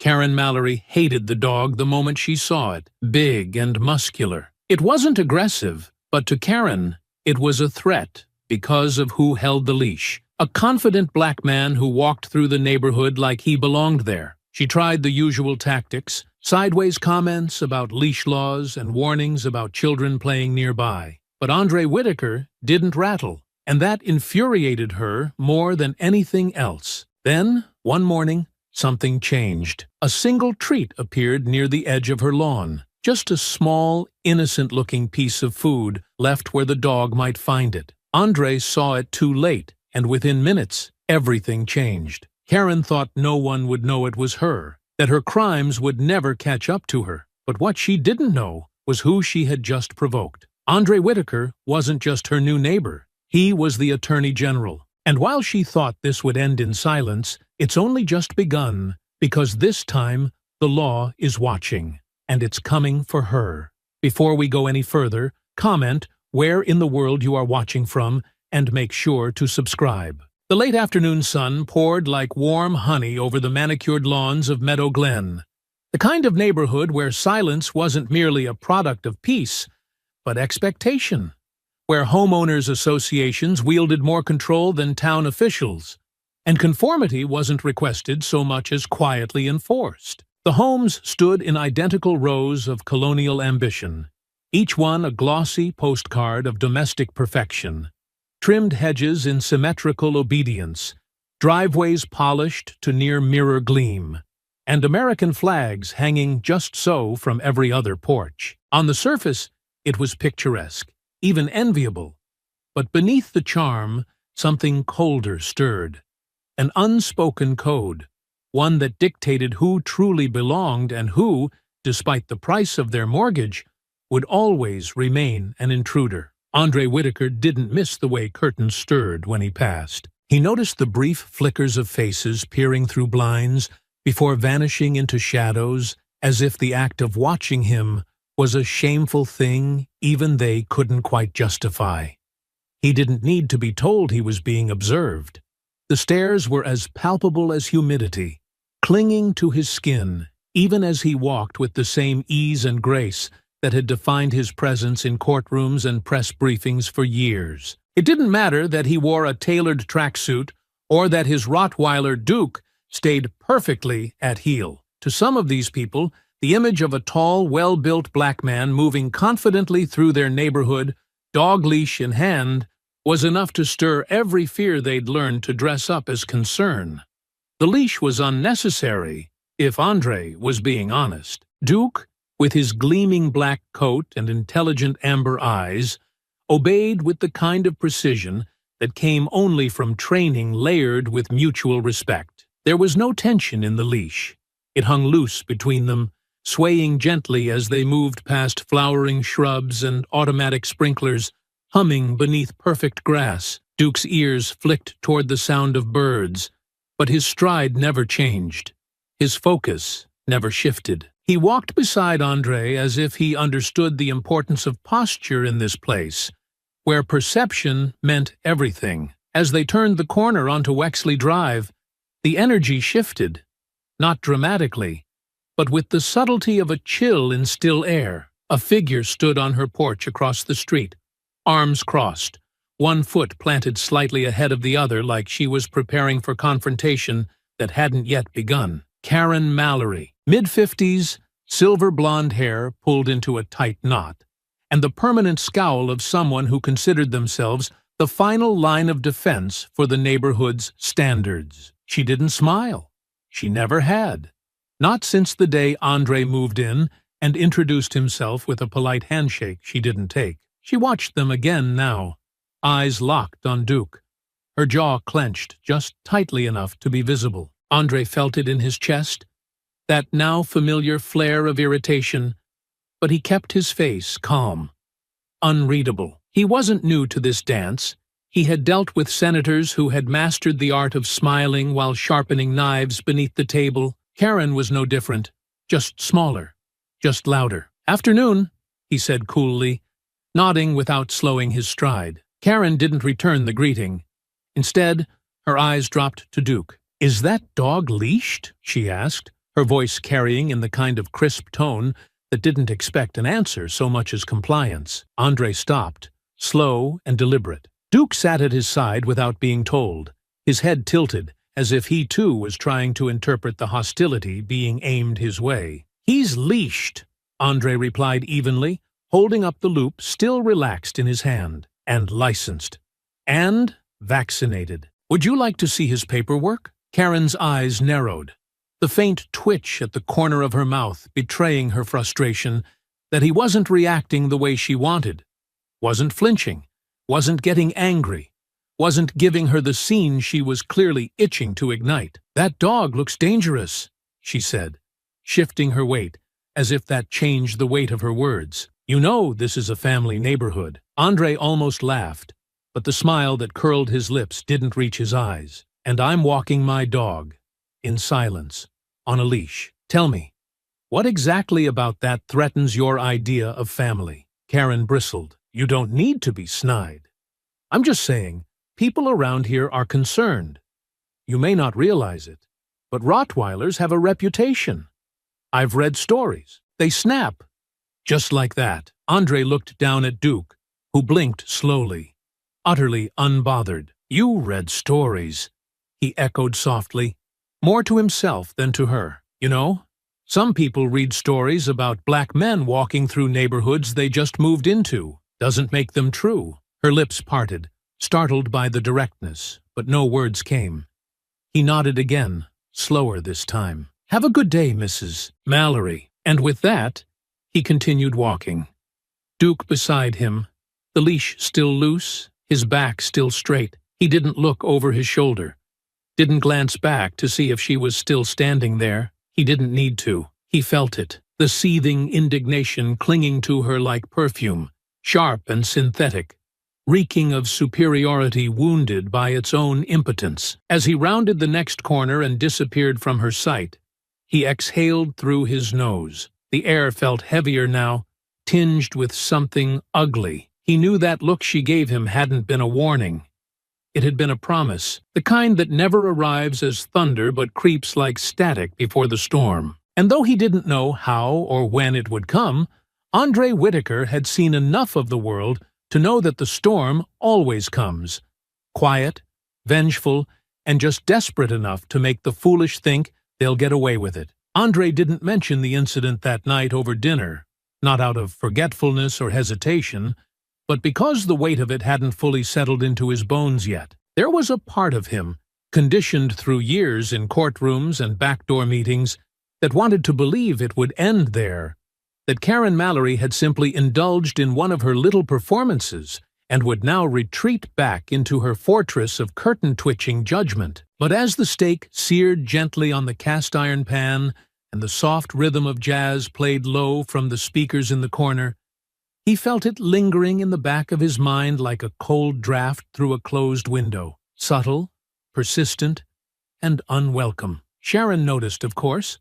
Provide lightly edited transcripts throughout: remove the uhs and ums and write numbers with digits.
Karen Mallory hated the dog the moment she saw it, big and muscular. It wasn't aggressive, but to Karen, it was a threat because of who held the leash. A confident black man who walked through the neighborhood like he belonged there. She tried the usual tactics, sideways comments about leash laws and warnings about children playing nearby. But Andre Whitaker didn't rattle, and that infuriated her more than anything else. Then, one morning, something changed. A single treat appeared near the edge of her lawn. Just a small, innocent-looking piece of food left where the dog might find it. Andre saw it too late, and within minutes, everything changed. Karen thought no one would know it was her, that her crimes would never catch up to her. But what she didn't know was who she had just provoked. Andre Whitaker wasn't just her new neighbor. He was the Attorney General. And while she thought this would end in silence, it's only just begun, because this time the law is watching, and it's coming for her. Before we go any further, comment where in the world you are watching from, and make sure to subscribe. The late afternoon sun poured like warm honey over the manicured lawns of Meadow Glen, the kind of neighborhood where silence wasn't merely a product of peace, but expectation, where homeowners' associations wielded more control than town officials, and conformity wasn't requested so much as quietly enforced. The homes stood in identical rows of colonial ambition, each one a glossy postcard of domestic perfection. Trimmed hedges in symmetrical obedience, driveways polished to near mirror gleam, and American flags hanging just so from every other porch. On the surface, it was picturesque, even enviable, but beneath the charm, something colder stirred. An unspoken code, one that dictated who truly belonged and who, despite the price of their mortgage, would always remain an intruder. Andre Whitaker didn't miss the way curtains stirred when he passed. He noticed the brief flickers of faces peering through blinds before vanishing into shadows, as if the act of watching him was a shameful thing even they couldn't quite justify. He didn't need to be told he was being observed. The stares were as palpable as humidity, clinging to his skin, even as he walked with the same ease and grace that had defined his presence in courtrooms and press briefings for years. It didn't matter that he wore a tailored tracksuit or that his Rottweiler Duke stayed perfectly at heel. To some of these people, the image of a tall, well-built black man moving confidently through their neighborhood, dog leash in hand, was enough to stir every fear they'd learned to dress up as concern. The leash was unnecessary, if Andre was being honest. Duke, with his gleaming black coat and intelligent amber eyes, obeyed with the kind of precision that came only from training layered with mutual respect. There was no tension in the leash. It hung loose between them, swaying gently as they moved past flowering shrubs and automatic sprinklers, humming beneath perfect grass. Duke's ears flicked toward the sound of birds, but his stride never changed. His focus never shifted. He walked beside Andre as if he understood the importance of posture in this place, where perception meant everything. As they turned the corner onto Wexley Drive, the energy shifted, not dramatically, but with the subtlety of a chill in still air. A figure stood on her porch across the street, arms crossed, one foot planted slightly ahead of the other like she was preparing for confrontation that hadn't yet begun. Karen Mallory, mid-50s, silver blonde hair pulled into a tight knot, and the permanent scowl of someone who considered themselves the final line of defense for the neighborhood's standards. She didn't smile. She never had. Not since the day Andre moved in and introduced himself with a polite handshake she didn't take. She watched them again now, eyes locked on Duke, her jaw clenched just tightly enough to be visible. Andre felt it in his chest, that now familiar flare of irritation, but he kept his face calm, unreadable. He wasn't new to this dance. He had dealt with senators who had mastered the art of smiling while sharpening knives beneath the table. Karen was no different, just smaller, just louder. "Afternoon," he said coolly, nodding without slowing his stride. Karen didn't return the greeting. Instead, her eyes dropped to Duke. "Is that dog leashed?" she asked. her voice carrying in the kind of crisp tone that didn't expect an answer so much as compliance. Andre stopped, slow and deliberate. Duke sat at his side without being told, his head tilted, as if he too was trying to interpret the hostility being aimed his way. "He's leashed," Andre replied evenly, holding up the loop still relaxed in his hand. "And licensed. And vaccinated. Would you like to see his paperwork?" Karen's eyes narrowed, the faint twitch at the corner of her mouth betraying her frustration that he wasn't reacting the way she wanted, wasn't flinching, wasn't getting angry, wasn't giving her the scene she was clearly itching to ignite. "That dog looks dangerous," she said, shifting her weight, as if that changed the weight of her words. "You know this is a family neighborhood." Andre almost laughed, but the smile that curled his lips didn't reach his eyes. "And I'm walking my dog, in silence, on a leash. Tell me, what exactly about that threatens your idea of family?" Karen bristled. "You don't need to be snide. I'm just saying, people around here are concerned. You may not realize it, but Rottweilers have a reputation. I've read stories. They snap. Just like that." Andre looked down at Duke, who blinked slowly, utterly unbothered. "You read stories," he echoed softly, more to himself than to her. "You know, some people read stories about black men walking through neighborhoods they just moved into. Doesn't make them true." Her lips parted, startled by the directness, but no words came. He nodded again, slower this time. "Have a good day, Mrs. Mallory." And with that, he continued walking. Duke beside him, the leash still loose, his back still straight. He didn't look over his shoulder, didn't glance back to see if she was still standing there. He didn't need to. He felt it, the seething indignation clinging to her like perfume, sharp and synthetic, reeking of superiority wounded by its own impotence. As he rounded the next corner and disappeared from her sight, he exhaled through his nose. The air felt heavier now, tinged with something ugly. He knew that look she gave him hadn't been a warning. It had been a promise, the kind that never arrives as thunder but creeps like static before the storm. And though he didn't know how or when it would come, Andre Whitaker had seen enough of the world to know that the storm always comes, quiet, vengeful, and just desperate enough to make the foolish think they'll get away with it. Andre didn't mention the incident that night over dinner, not out of forgetfulness or hesitation, but because the weight of it hadn't fully settled into his bones yet. There was a part of him, conditioned through years in courtrooms and backdoor meetings, that wanted to believe it would end there, that Karen Mallory had simply indulged in one of her little performances and would now retreat back into her fortress of curtain-twitching judgment. But as the steak seared gently on the cast-iron pan and the soft rhythm of jazz played low from the speakers in the corner, he felt it lingering in the back of his mind like a cold draft through a closed window, subtle, persistent, and unwelcome. Sharon noticed, of course.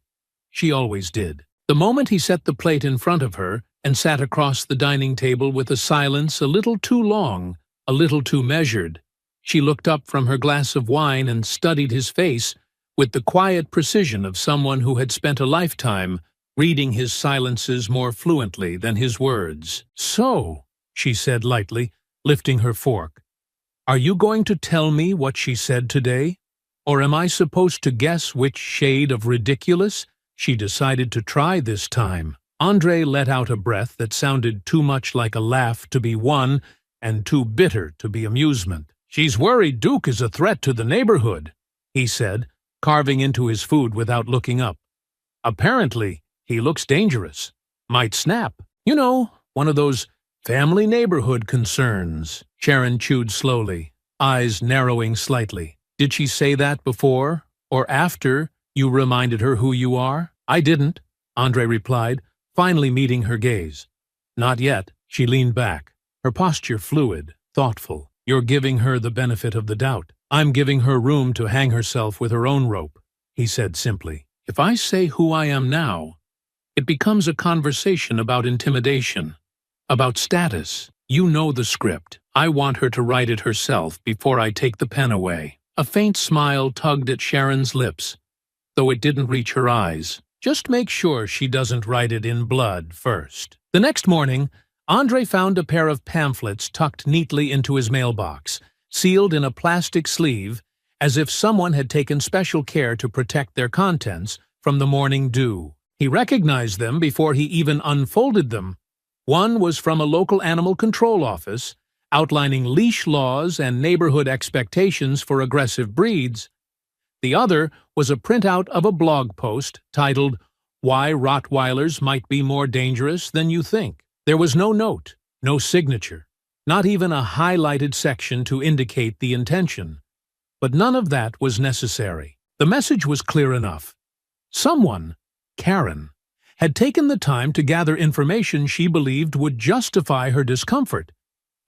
She always did. The moment he set the plate in front of her and sat across the dining table with a silence a little too long, a little too measured, she looked up from her glass of wine and studied his face with the quiet precision of someone who had spent a lifetime reading his silences more fluently than his words. "So," she said lightly, lifting her fork, "are you going to tell me what she said today? Or am I supposed to guess which shade of ridiculous she decided to try this time?" Andre let out a breath that sounded too much like a laugh to be won and too bitter to be amusement. "She's worried Duke is a threat to the neighborhood," he said, carving into his food without looking up. "Apparently, he looks dangerous. Might snap. You know, one of those family neighborhood concerns." Sharon chewed slowly, eyes narrowing slightly. "Did she say that before or after you reminded her who you are?" "I didn't," Andre replied, finally meeting her gaze. "Not yet." She leaned back, her posture fluid, thoughtful. "You're giving her the benefit of the doubt. I'm giving her room to hang herself with her own rope," he said simply. "If I say who I am now, it becomes a conversation about intimidation, about status. You know the script. I want her to write it herself before I take the pen away." A faint smile tugged at Sharon's lips, though it didn't reach her eyes. Just make sure she doesn't write it in blood first. The next morning, Andre found a pair of pamphlets tucked neatly into his mailbox, sealed in a plastic sleeve, as if someone had taken special care to protect their contents from the morning dew. He recognized them before he even unfolded them. One was from a local animal control office, outlining leash laws and neighborhood expectations for aggressive breeds. The other was a printout of a blog post titled, "Why Rottweilers Might Be More Dangerous Than You Think." There was no note, no signature, not even a highlighted section to indicate the intention. But none of that was necessary. The message was clear enough. Someone, Karen, had taken the time to gather information she believed would justify her discomfort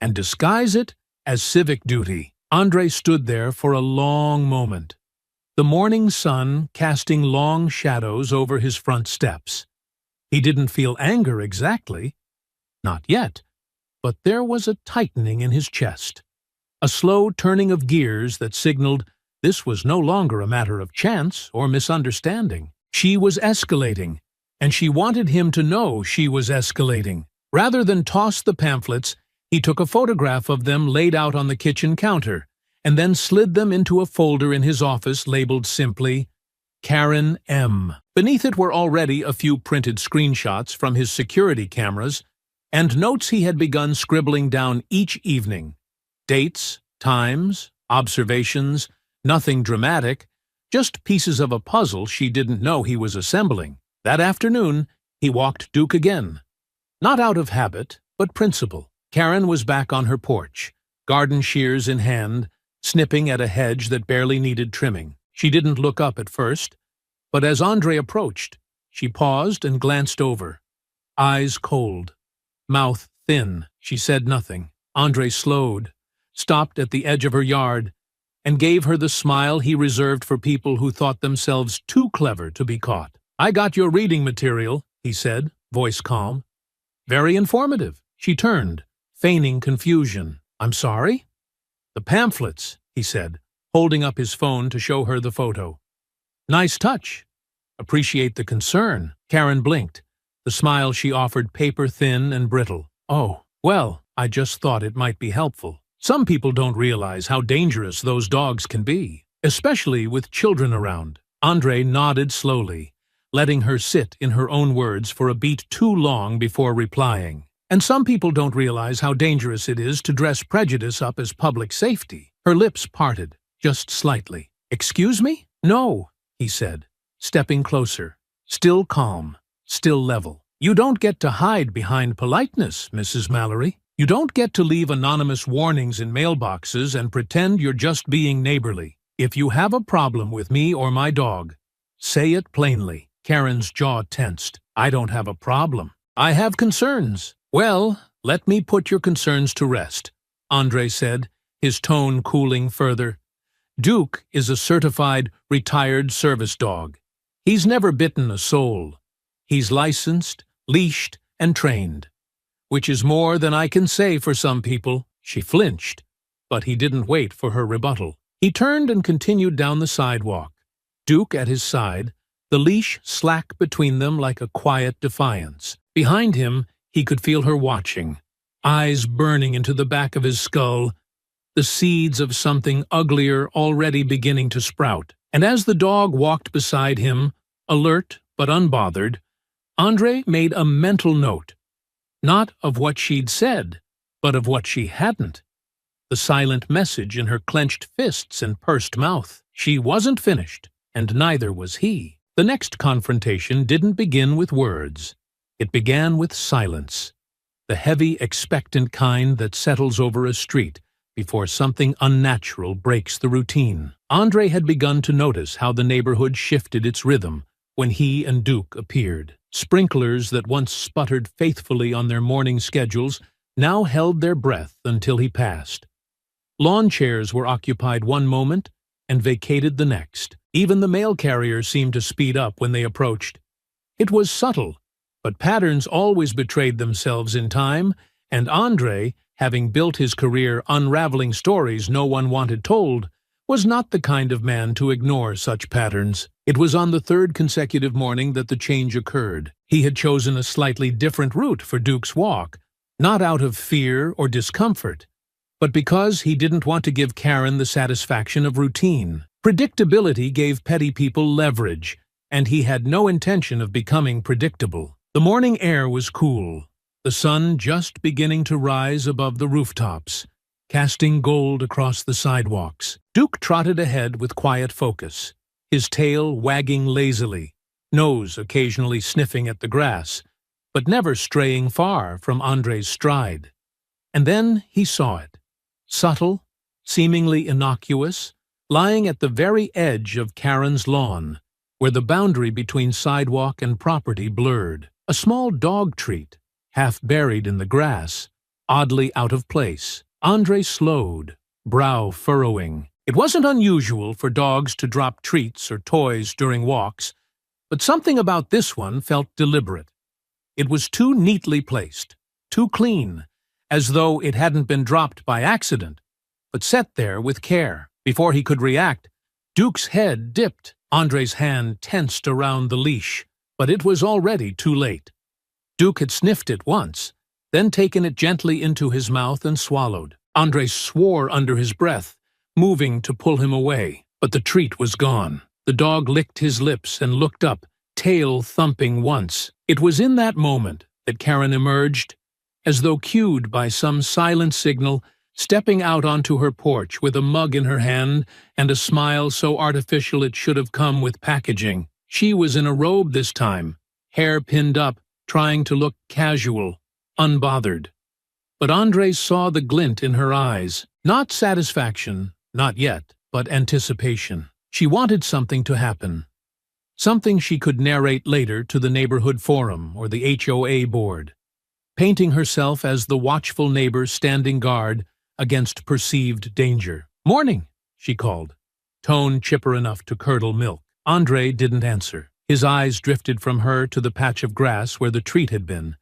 and disguise it as civic duty. Andre stood there for a long moment, the morning sun casting long shadows over his front steps. He didn't feel anger exactly, not yet, but there was a tightening in his chest, a slow turning of gears that signaled this was no longer a matter of chance or misunderstanding. She was escalating, and she wanted him to know she was escalating. Rather than toss the pamphlets, he took a photograph of them laid out on the kitchen counter, and then slid them into a folder in his office labeled simply, Karen M. Beneath it were already a few printed screenshots from his security cameras, and notes he had begun scribbling down each evening. Dates, times, observations, nothing dramatic, just pieces of a puzzle she didn't know he was assembling. That afternoon, he walked Duke again. Not out of habit, but principle. Karen was back on her porch, garden shears in hand, snipping at a hedge that barely needed trimming. She didn't look up at first, but as Andre approached, she paused and glanced over. Eyes cold, mouth thin. She said nothing. Andre slowed, stopped at the edge of her yard, and gave her the smile he reserved for people who thought themselves too clever to be caught. "I got your reading material," he said, voice calm. "Very informative." She turned, feigning confusion. "I'm sorry?" "The pamphlets," he said, holding up his phone to show her the photo. "Nice touch. Appreciate the concern." Karen blinked, the smile she offered paper-thin and brittle. "Oh, well, I just thought it might be helpful. Some people don't realize how dangerous those dogs can be, especially with children around." Andre nodded slowly, letting her sit in her own words for a beat too long before replying. "And some people don't realize how dangerous it is to dress prejudice up as public safety." Her lips parted, just slightly. "Excuse me?" "No," he said, stepping closer, still calm, still level. "You don't get to hide behind politeness, Mrs. Mallory. You don't get to leave anonymous warnings in mailboxes and pretend you're just being neighborly. If you have a problem with me or my dog, say it plainly." Karen's jaw tensed. "I don't have a problem. I have concerns." "Well, let me put your concerns to rest," Andre said, his tone cooling further. "Duke is a certified, retired service dog. He's never bitten a soul. He's licensed, leashed, and trained, which is more than I can say for some people." She flinched, but he didn't wait for her rebuttal. He turned and continued down the sidewalk, Duke at his side, the leash slack between them like a quiet defiance. Behind him, he could feel her watching, eyes burning into the back of his skull, the seeds of something uglier already beginning to sprout. And as the dog walked beside him, alert but unbothered, Andre made a mental note, not of what she'd said, but of what she hadn't. The silent message in her clenched fists and pursed mouth. She wasn't finished, and neither was he. The next confrontation didn't begin with words. It began with silence, the heavy, expectant kind that settles over a street before something unnatural breaks the routine. Andre had begun to notice how the neighborhood shifted its rhythm when he and Duke appeared. Sprinklers that once sputtered faithfully on their morning schedules now held their breath until he passed. Lawn chairs were occupied one moment and vacated the next. Even the mail carriers seemed to speed up when they approached. It was subtle, but patterns always betrayed themselves in time, and Andre, having built his career unraveling stories no one wanted told, was not the kind of man to ignore such patterns. It was on the third consecutive morning that the change occurred. He had chosen a slightly different route for Duke's walk, not out of fear or discomfort, but because he didn't want to give Karen the satisfaction of routine. Predictability gave petty people leverage, and he had no intention of becoming predictable. The morning air was cool, the sun just beginning to rise above the rooftops, casting gold across the sidewalks. Duke trotted ahead with quiet focus, his tail wagging lazily, nose occasionally sniffing at the grass, but never straying far from Andre's stride. And then he saw it. Subtle, seemingly innocuous, lying at the very edge of Karen's lawn, where the boundary between sidewalk and property blurred. A small dog treat, half buried in the grass, oddly out of place. Andre slowed, brow furrowing. It wasn't unusual for dogs to drop treats or toys during walks, but something about this one felt deliberate. It was too neatly placed, too clean, as though it hadn't been dropped by accident, but set there with care. Before he could react, Duke's head dipped. Andre's hand tensed around the leash, but it was already too late. Duke had sniffed it once, then taken it gently into his mouth and swallowed. Andre swore under his breath, moving to pull him away, but the treat was gone. The dog licked his lips and looked up, tail thumping once. It was in that moment that Karen emerged, as though cued by some silent signal, stepping out onto her porch with a mug in her hand and a smile so artificial it should have come with packaging. She was in a robe this time, hair pinned up, trying to look casual, unbothered. But Andre saw the glint in her eyes. Not satisfaction, not yet, but anticipation. She wanted something to happen. Something she could narrate later to the neighborhood forum or the HOA board, painting herself as the watchful neighbor standing guard against perceived danger. "Morning," she called, tone chipper enough to curdle milk. Andre didn't answer. His eyes drifted from her to the patch of grass where the treat had been,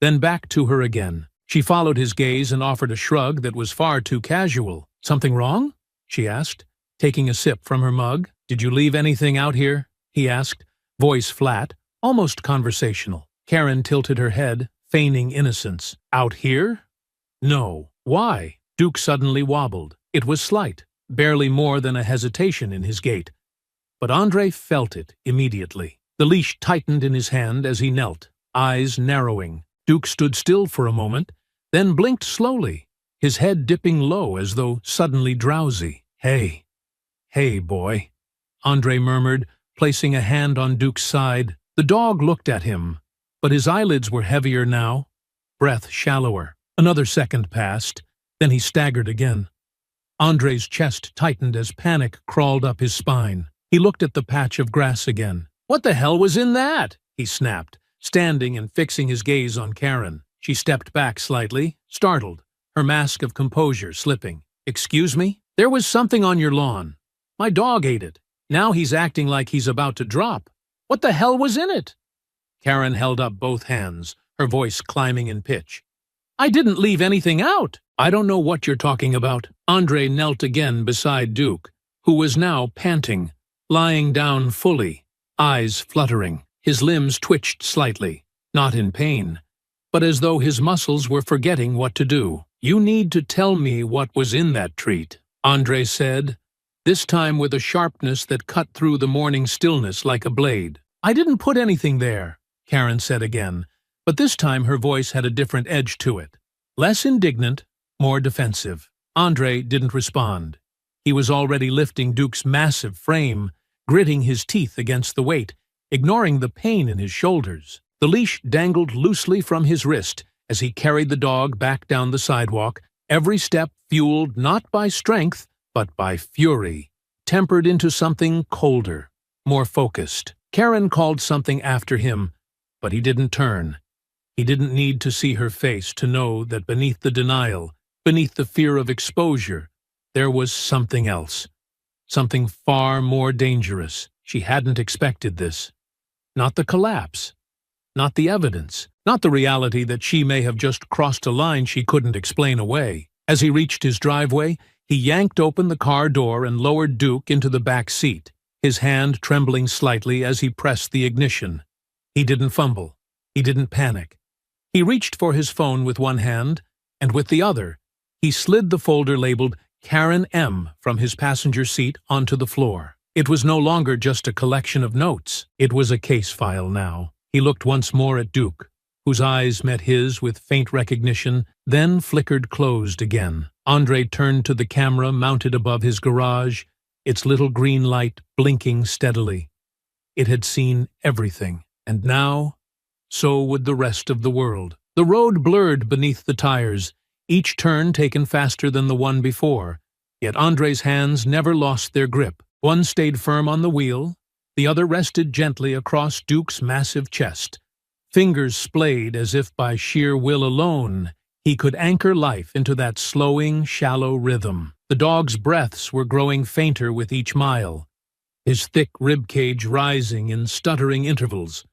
then back to her again. She followed his gaze and offered a shrug that was far too casual. "Something wrong?" she asked, taking a sip from her mug. "Did you leave anything out here?" he asked, voice flat, almost conversational. Karen tilted her head, feigning innocence. "Out here? No. Why?" Duke suddenly wobbled. It was slight, barely more than a hesitation in his gait. But Andre felt it immediately. The leash tightened in his hand as he knelt, eyes narrowing. Duke stood still for a moment, then blinked slowly, his head dipping low as though suddenly drowsy. Hey, boy," Andre murmured, placing a hand on Duke's side. The dog looked at him, but his eyelids were heavier now, breath shallower. Another second passed, then he staggered again. Andre's chest tightened as panic crawled up his spine. He looked at the patch of grass again. "What the hell was in that?" he snapped, standing and fixing his gaze on Karen. She stepped back slightly, startled, her mask of composure slipping. "Excuse me? There was something on your lawn. My dog ate it. Now he's acting like he's about to drop. What the hell was in it?" Karen held up both hands, her voice climbing in pitch. "I didn't leave anything out." "I don't know what you're talking about." Andre knelt again beside Duke, who was now panting, lying down fully, eyes fluttering. His limbs twitched slightly, not in pain, but as though his muscles were forgetting what to do. "You need to tell me what was in that treat," Andre said, this time with a sharpness that cut through the morning stillness like a blade. "I didn't put anything there," Karen said again, but this time her voice had a different edge to it. Less indignant, more defensive. Andre didn't respond. He was already lifting Duke's massive frame, gritting his teeth against the weight, ignoring the pain in his shoulders. The leash dangled loosely from his wrist as he carried the dog back down the sidewalk, every step fueled not by strength, but by fury, tempered into something colder, more focused. Karen called something after him, but he didn't turn. He didn't need to see her face to know that beneath the denial, beneath the fear of exposure, there was something else. Something far more dangerous. She hadn't expected this. Not the collapse. Not the evidence. Not the reality that she may have just crossed a line she couldn't explain away. As he reached his driveway, He yanked open the car door and lowered Duke into the back seat, his hand trembling slightly as he pressed the ignition. He didn't fumble. He didn't panic. He reached for his phone with one hand, and with the other, he slid the folder labeled Karen M. from his passenger seat onto the floor. It was no longer just a collection of notes. It was a case file now. He looked once more at Duke, whose eyes met his with faint recognition, then flickered closed again. Andre turned to the camera mounted above his garage, its little green light blinking steadily. It had seen everything, and now, so would the rest of the world. The road blurred beneath the tires, each turn taken faster than the one before, yet Andre's hands never lost their grip. One stayed firm on the wheel, the other rested gently across Duke's massive chest. Fingers splayed as if by sheer will alone, he could anchor life into that slowing, shallow rhythm. The dog's breaths were growing fainter with each mile, his thick ribcage rising in stuttering intervals.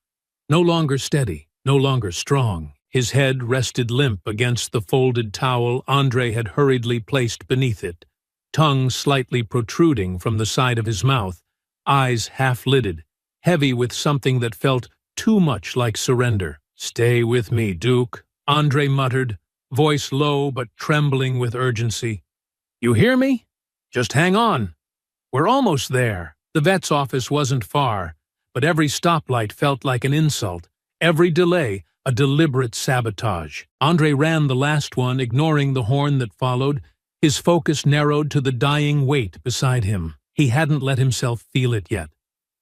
No longer steady, no longer strong. His head rested limp against the folded towel Andre had hurriedly placed beneath it, tongue slightly protruding from the side of his mouth, eyes half-lidded, heavy with something that felt too much like surrender. "Stay with me, Duke," Andre muttered, voice low but trembling with urgency. "You hear me? Just hang on. We're almost there." The vet's office wasn't far, but every stoplight felt like an insult, every delay a deliberate sabotage. Andre ran the last one, ignoring the horn that followed, his focus narrowed to the dying weight beside him. He hadn't let himself feel it yet.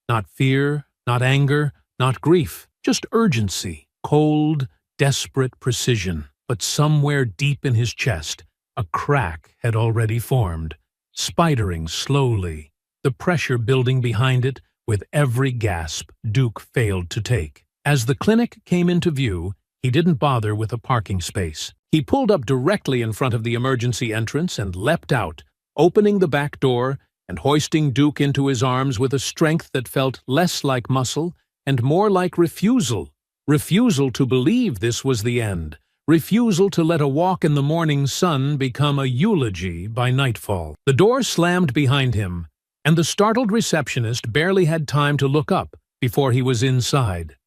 Not fear, not anger, not grief, just urgency, cold, desperate precision. But somewhere deep in his chest, a crack had already formed, spidering slowly, the pressure building behind it with every gasp Duke failed to take. As the clinic came into view, he didn't bother with a parking space. He pulled up directly in front of the emergency entrance and leapt out, opening the back door and hoisting Duke into his arms with a strength that felt less like muscle and more like refusal. Refusal to believe this was the end. Refusal to let a walk in the morning sun become a eulogy by nightfall. The door slammed behind him, and the startled receptionist barely had time to look up before he was inside.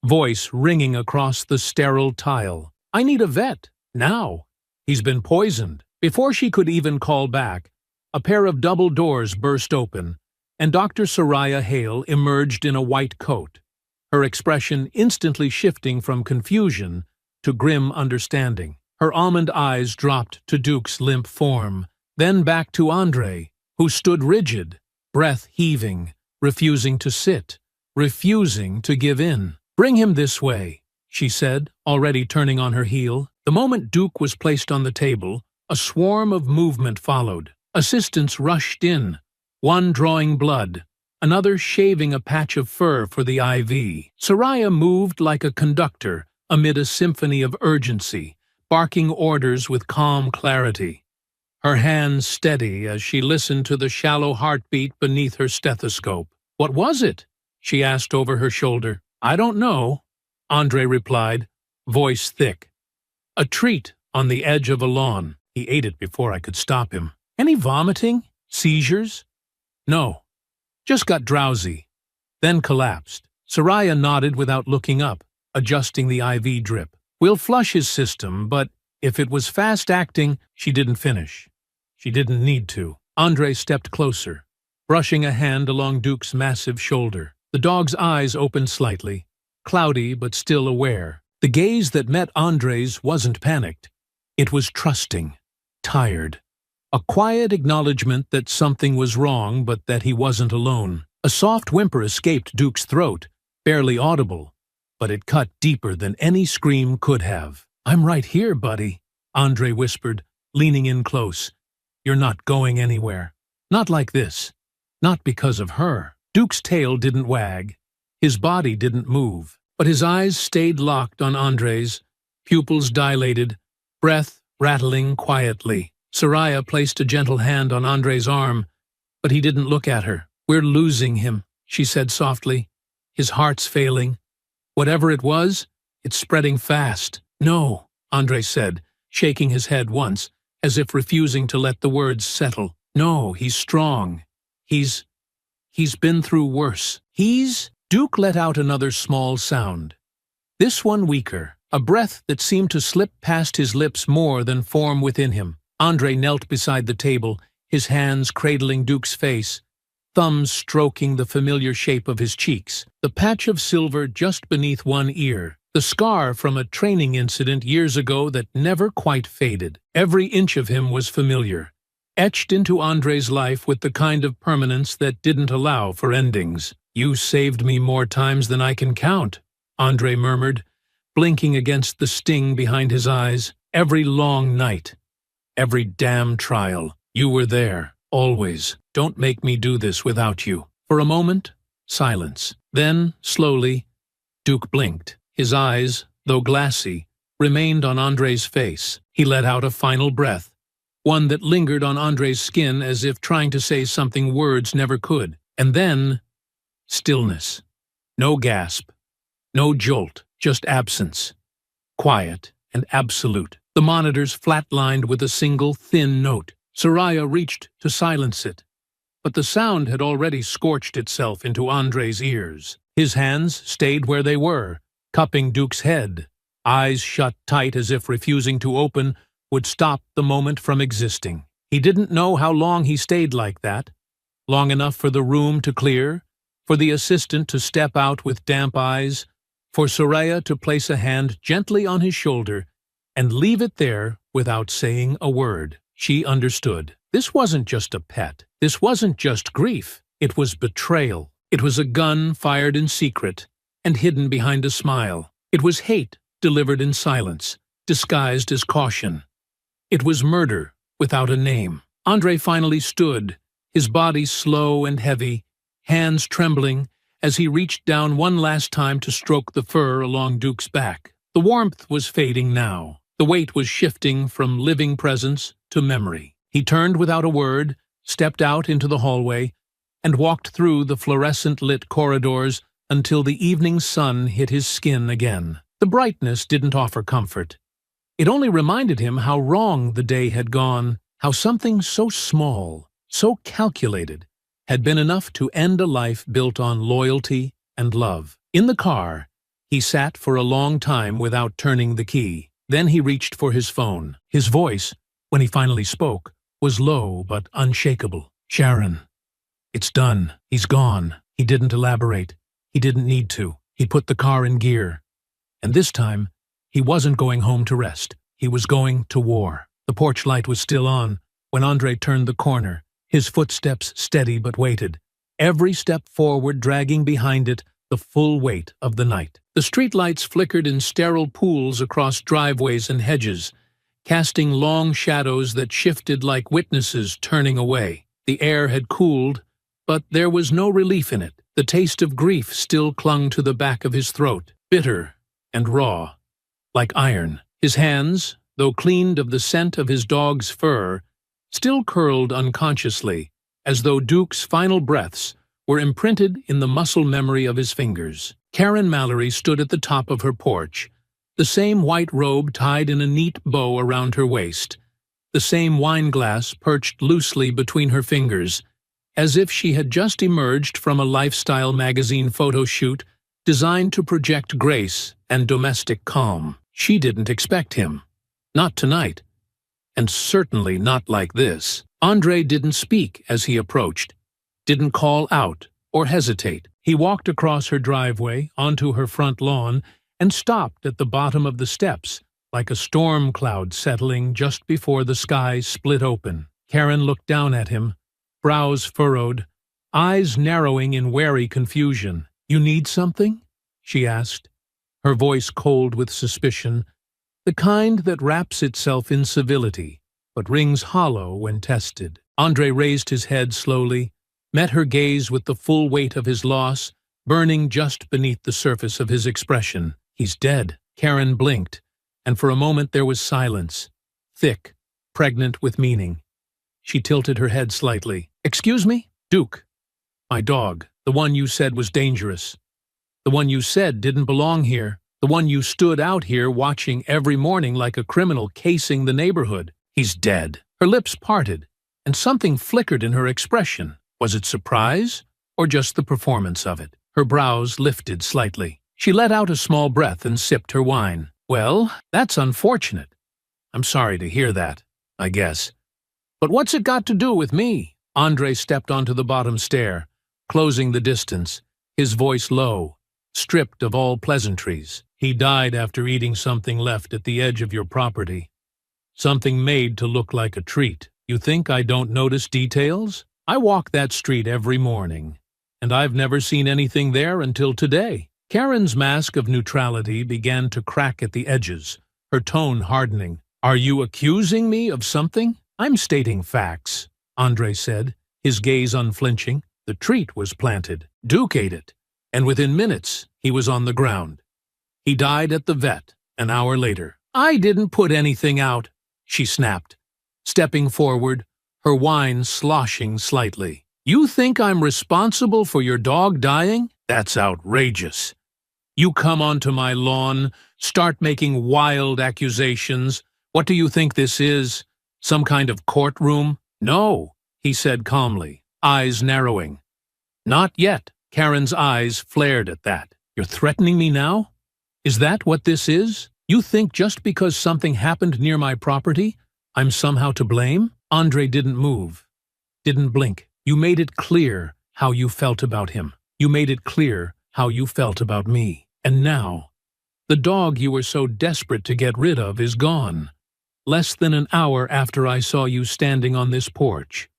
Voice ringing across the sterile tile. "I need a vet. Now. He's been poisoned." Before she could even call back, a pair of double doors burst open, and Dr. Soraya Hale emerged in a white coat, her expression instantly shifting from confusion to grim understanding. Her almond eyes dropped to Duke's limp form, then back to Andre, who stood rigid, breath heaving, refusing to sit, refusing to give in. "Bring him this way," she said, already turning on her heel. The moment Duke was placed on the table, a swarm of movement followed. Assistants rushed in, one drawing blood, another shaving a patch of fur for the IV. Soraya moved like a conductor amid a symphony of urgency, barking orders with calm clarity. Her hands steady as she listened to the shallow heartbeat beneath her stethoscope. "What was it?" she asked over her shoulder. "I don't know," Andre replied, voice thick. "A treat on the edge of a lawn. He ate it before I could stop him." "Any vomiting? Seizures?" "No. Just got drowsy. Then collapsed." Soraya nodded without looking up, adjusting the IV drip. "We'll flush his system, but if it was fast-acting," she didn't finish. She didn't need to. Andre stepped closer, brushing a hand along Duke's massive shoulder. The dog's eyes opened slightly, cloudy but still aware. The gaze that met Andre's wasn't panicked. It was trusting, tired. A quiet acknowledgement that something was wrong but that he wasn't alone. A soft whimper escaped Duke's throat, barely audible, but it cut deeper than any scream could have. "I'm right here, buddy," Andre whispered, leaning in close. "You're not going anywhere. Not like this. Not because of her." Duke's tail didn't wag. His body didn't move, but his eyes stayed locked on Andre's, pupils dilated, breath rattling quietly. Soraya placed a gentle hand on Andre's arm, but he didn't look at her. "We're losing him," she said softly. "His heart's failing. Whatever it was, it's spreading fast." "No," Andre said, shaking his head once, as if refusing to let the words settle. No, he's strong. He's been through worse. Duke let out another small sound. This one weaker, a breath that seemed to slip past his lips more than form within him. Andre knelt beside the table, his hands cradling Duke's face, thumbs stroking the familiar shape of his cheeks, the patch of silver just beneath one ear, the scar from a training incident years ago that never quite faded. Every inch of him was familiar, etched into Andre's life with the kind of permanence that didn't allow for endings. "You saved me more times than I can count," Andre murmured, blinking against the sting behind his eyes. "Every long night, every damn trial, you were there, always. Don't make me do this without you." For a moment, silence. Then, slowly, Duke blinked. His eyes, though glassy, remained on Andre's face. He let out a final breath, one that lingered on Andre's skin as if trying to say something words never could. And then, stillness. No gasp, no jolt, just absence. Quiet and absolute. The monitors flatlined with a single thin note. Soraya reached to silence it, but the sound had already scorched itself into Andre's ears. His hands stayed where they were, cupping Duke's head, eyes shut tight as if refusing to open would stop the moment from existing. He didn't know how long he stayed like that. Long enough for the room to clear, for the assistant to step out with damp eyes, for Soraya to place a hand gently on his shoulder and leave it there without saying a word. She understood. This wasn't just a pet. This wasn't just grief. It was betrayal. It was a gun fired in secret and hidden behind a smile. It was hate delivered in silence, disguised as caution. It was murder without a name. Andre finally stood, his body slow and heavy, hands trembling as he reached down one last time to stroke the fur along Duke's back. The warmth was fading now. The weight was shifting from living presence to memory. He turned without a word, stepped out into the hallway, and walked through the fluorescent-lit corridors until the evening sun hit his skin again. The brightness didn't offer comfort. It only reminded him how wrong the day had gone, how something so small, so calculated, had been enough to end a life built on loyalty and love. In the car, he sat for a long time without turning the key. Then he reached for his phone. His voice, when he finally spoke, was low but unshakable. "Sharon, it's done. He's gone." He didn't elaborate. He didn't need to. He put the car in gear. And this time, he wasn't going home to rest. He was going to war. The porch light was still on when Andre turned the corner, his footsteps steady but weighted, every step forward dragging behind it the full weight of the night. The streetlights flickered in sterile pools across driveways and hedges, casting long shadows that shifted like witnesses turning away. The air had cooled, but there was no relief in it. The taste of grief still clung to the back of his throat, bitter and raw, like iron. His hands, though cleaned of the scent of his dog's fur, still curled unconsciously, as though Duke's final breaths were imprinted in the muscle memory of his fingers. Karen Mallory stood at the top of her porch, the same white robe tied in a neat bow around her waist, the same wine glass perched loosely between her fingers, as if she had just emerged from a lifestyle magazine photo shoot designed to project grace and domestic calm. She didn't expect him. Not tonight. And certainly not like this. Andre didn't speak as he approached, didn't call out or hesitate. He walked across her driveway onto her front lawn and stopped at the bottom of the steps, like a storm cloud settling just before the sky split open. Karen looked down at him, brows furrowed, eyes narrowing in wary confusion. "You need something?" she asked, her voice cold with suspicion, the kind that wraps itself in civility, but rings hollow when tested. Andre raised his head slowly, met her gaze with the full weight of his loss, burning just beneath the surface of his expression. "He's dead." Karen blinked, and for a moment there was silence, thick, pregnant with meaning. She tilted her head slightly. "Excuse me?" "Duke. My dog. The one you said was dangerous. The one you said didn't belong here. The one you stood out here watching every morning like a criminal casing the neighborhood." He's dead. Her lips parted, and something flickered in her expression. Was it surprise, or just the performance of it? Her brows lifted slightly. She let out a small breath and sipped her wine. Well, that's unfortunate. I'm sorry to hear that, I guess. But what's it got to do with me? Andre stepped onto the bottom stair, closing the distance, his voice low, stripped of all pleasantries. He died after eating something left at the edge of your property. Something made to look like a treat. You think I don't notice details? I walk that street every morning, and I've never seen anything there until today. Karen's mask of neutrality began to crack at the edges, her tone hardening. Are you accusing me of something? I'm stating facts, Andre said, his gaze unflinching. The treat was planted. Duke ate it, and within minutes he was on the ground. He died at the vet an hour later. I didn't put anything out, she snapped, stepping forward, her wine sloshing slightly. You think I'm responsible for your dog dying? That's outrageous. You come onto my lawn, start making wild accusations. What do you think this is? Some kind of courtroom? No, he said calmly, eyes narrowing. Not yet. Karen's eyes flared at that. You're threatening me now? Is that what this is? You think just because something happened near my property, I'm somehow to blame? Andre didn't move, didn't blink. You made it clear how you felt about him. You made it clear how you felt about me. And now, the dog you were so desperate to get rid of is gone. Less than an hour after I saw you standing on this porch,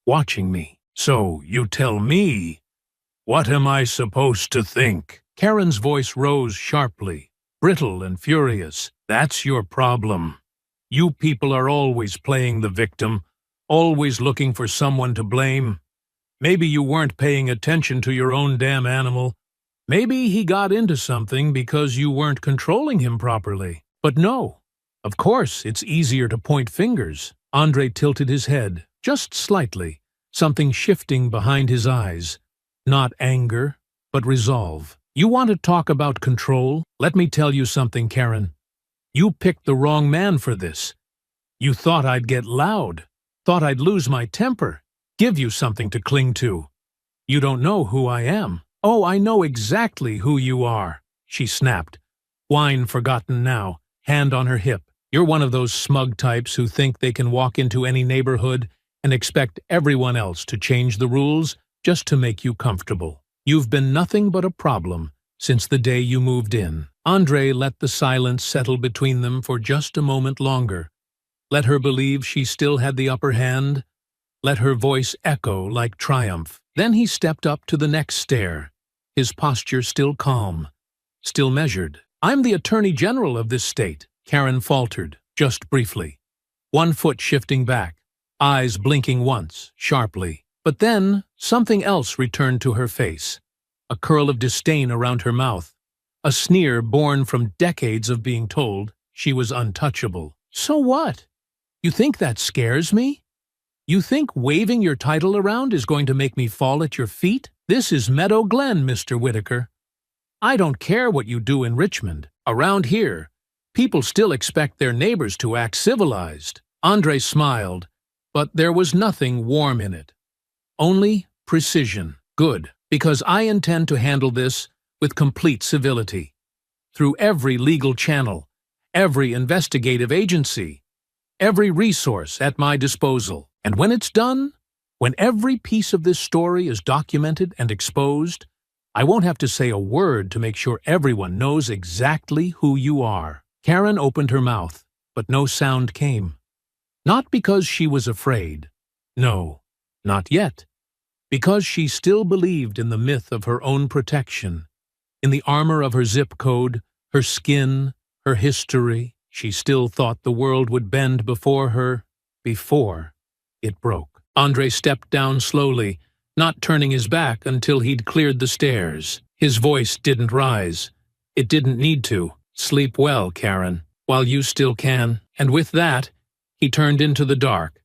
watching me. So you tell me, what am I supposed to think? Karen's voice rose sharply, brittle and furious. That's your problem. You people are always playing the victim, always looking for someone to blame. Maybe you weren't paying attention to your own damn animal. Maybe he got into something because you weren't controlling him properly. But no, of course it's easier to point fingers. Andre tilted his head, just slightly, something shifting behind his eyes. Not anger, but resolve. You want to talk about control? Let me tell you something, Karen. You picked the wrong man for this. You thought I'd get loud, thought I'd lose my temper, give you something to cling to. You don't know who I am. Oh, I know exactly who you are, she snapped, wine forgotten now, hand on her hip. You're one of those smug types who think they can walk into any neighborhood and expect everyone else to change the rules just to make you comfortable. You've been nothing but a problem since the day you moved in. Andre let the silence settle between them for just a moment longer. Let her believe she still had the upper hand. Let her voice echo like triumph. Then he stepped up to the next stair, his posture still calm, still measured. I'm the Attorney General of this state, Karen faltered, just briefly. One foot shifting back, eyes blinking once, sharply. But then something else returned to her face, a curl of disdain around her mouth, a sneer born from decades of being told she was untouchable. So what? You think that scares me? You think waving your title around is going to make me fall at your feet? This is Meadow Glen, Mr. Whitaker. I don't care what you do in Richmond. Around here, people still expect their neighbors to act civilized. Andre smiled, but there was nothing warm in it. Only precision. Good, because I intend to handle this with complete civility. Through every legal channel, every investigative agency, every resource at my disposal. And when it's done, when every piece of this story is documented and exposed, I won't have to say a word to make sure everyone knows exactly who you are. Karen opened her mouth, but no sound came. Not because she was afraid. No, not yet. Because she still believed in the myth of her own protection, in the armor of her zip code, her skin, her history. She still thought the world would bend before her, before it broke. Andre stepped down slowly, not turning his back until he'd cleared the stairs. His voice didn't rise. It didn't need to. Sleep well, Karen, while you still can. And with that, he turned into the dark,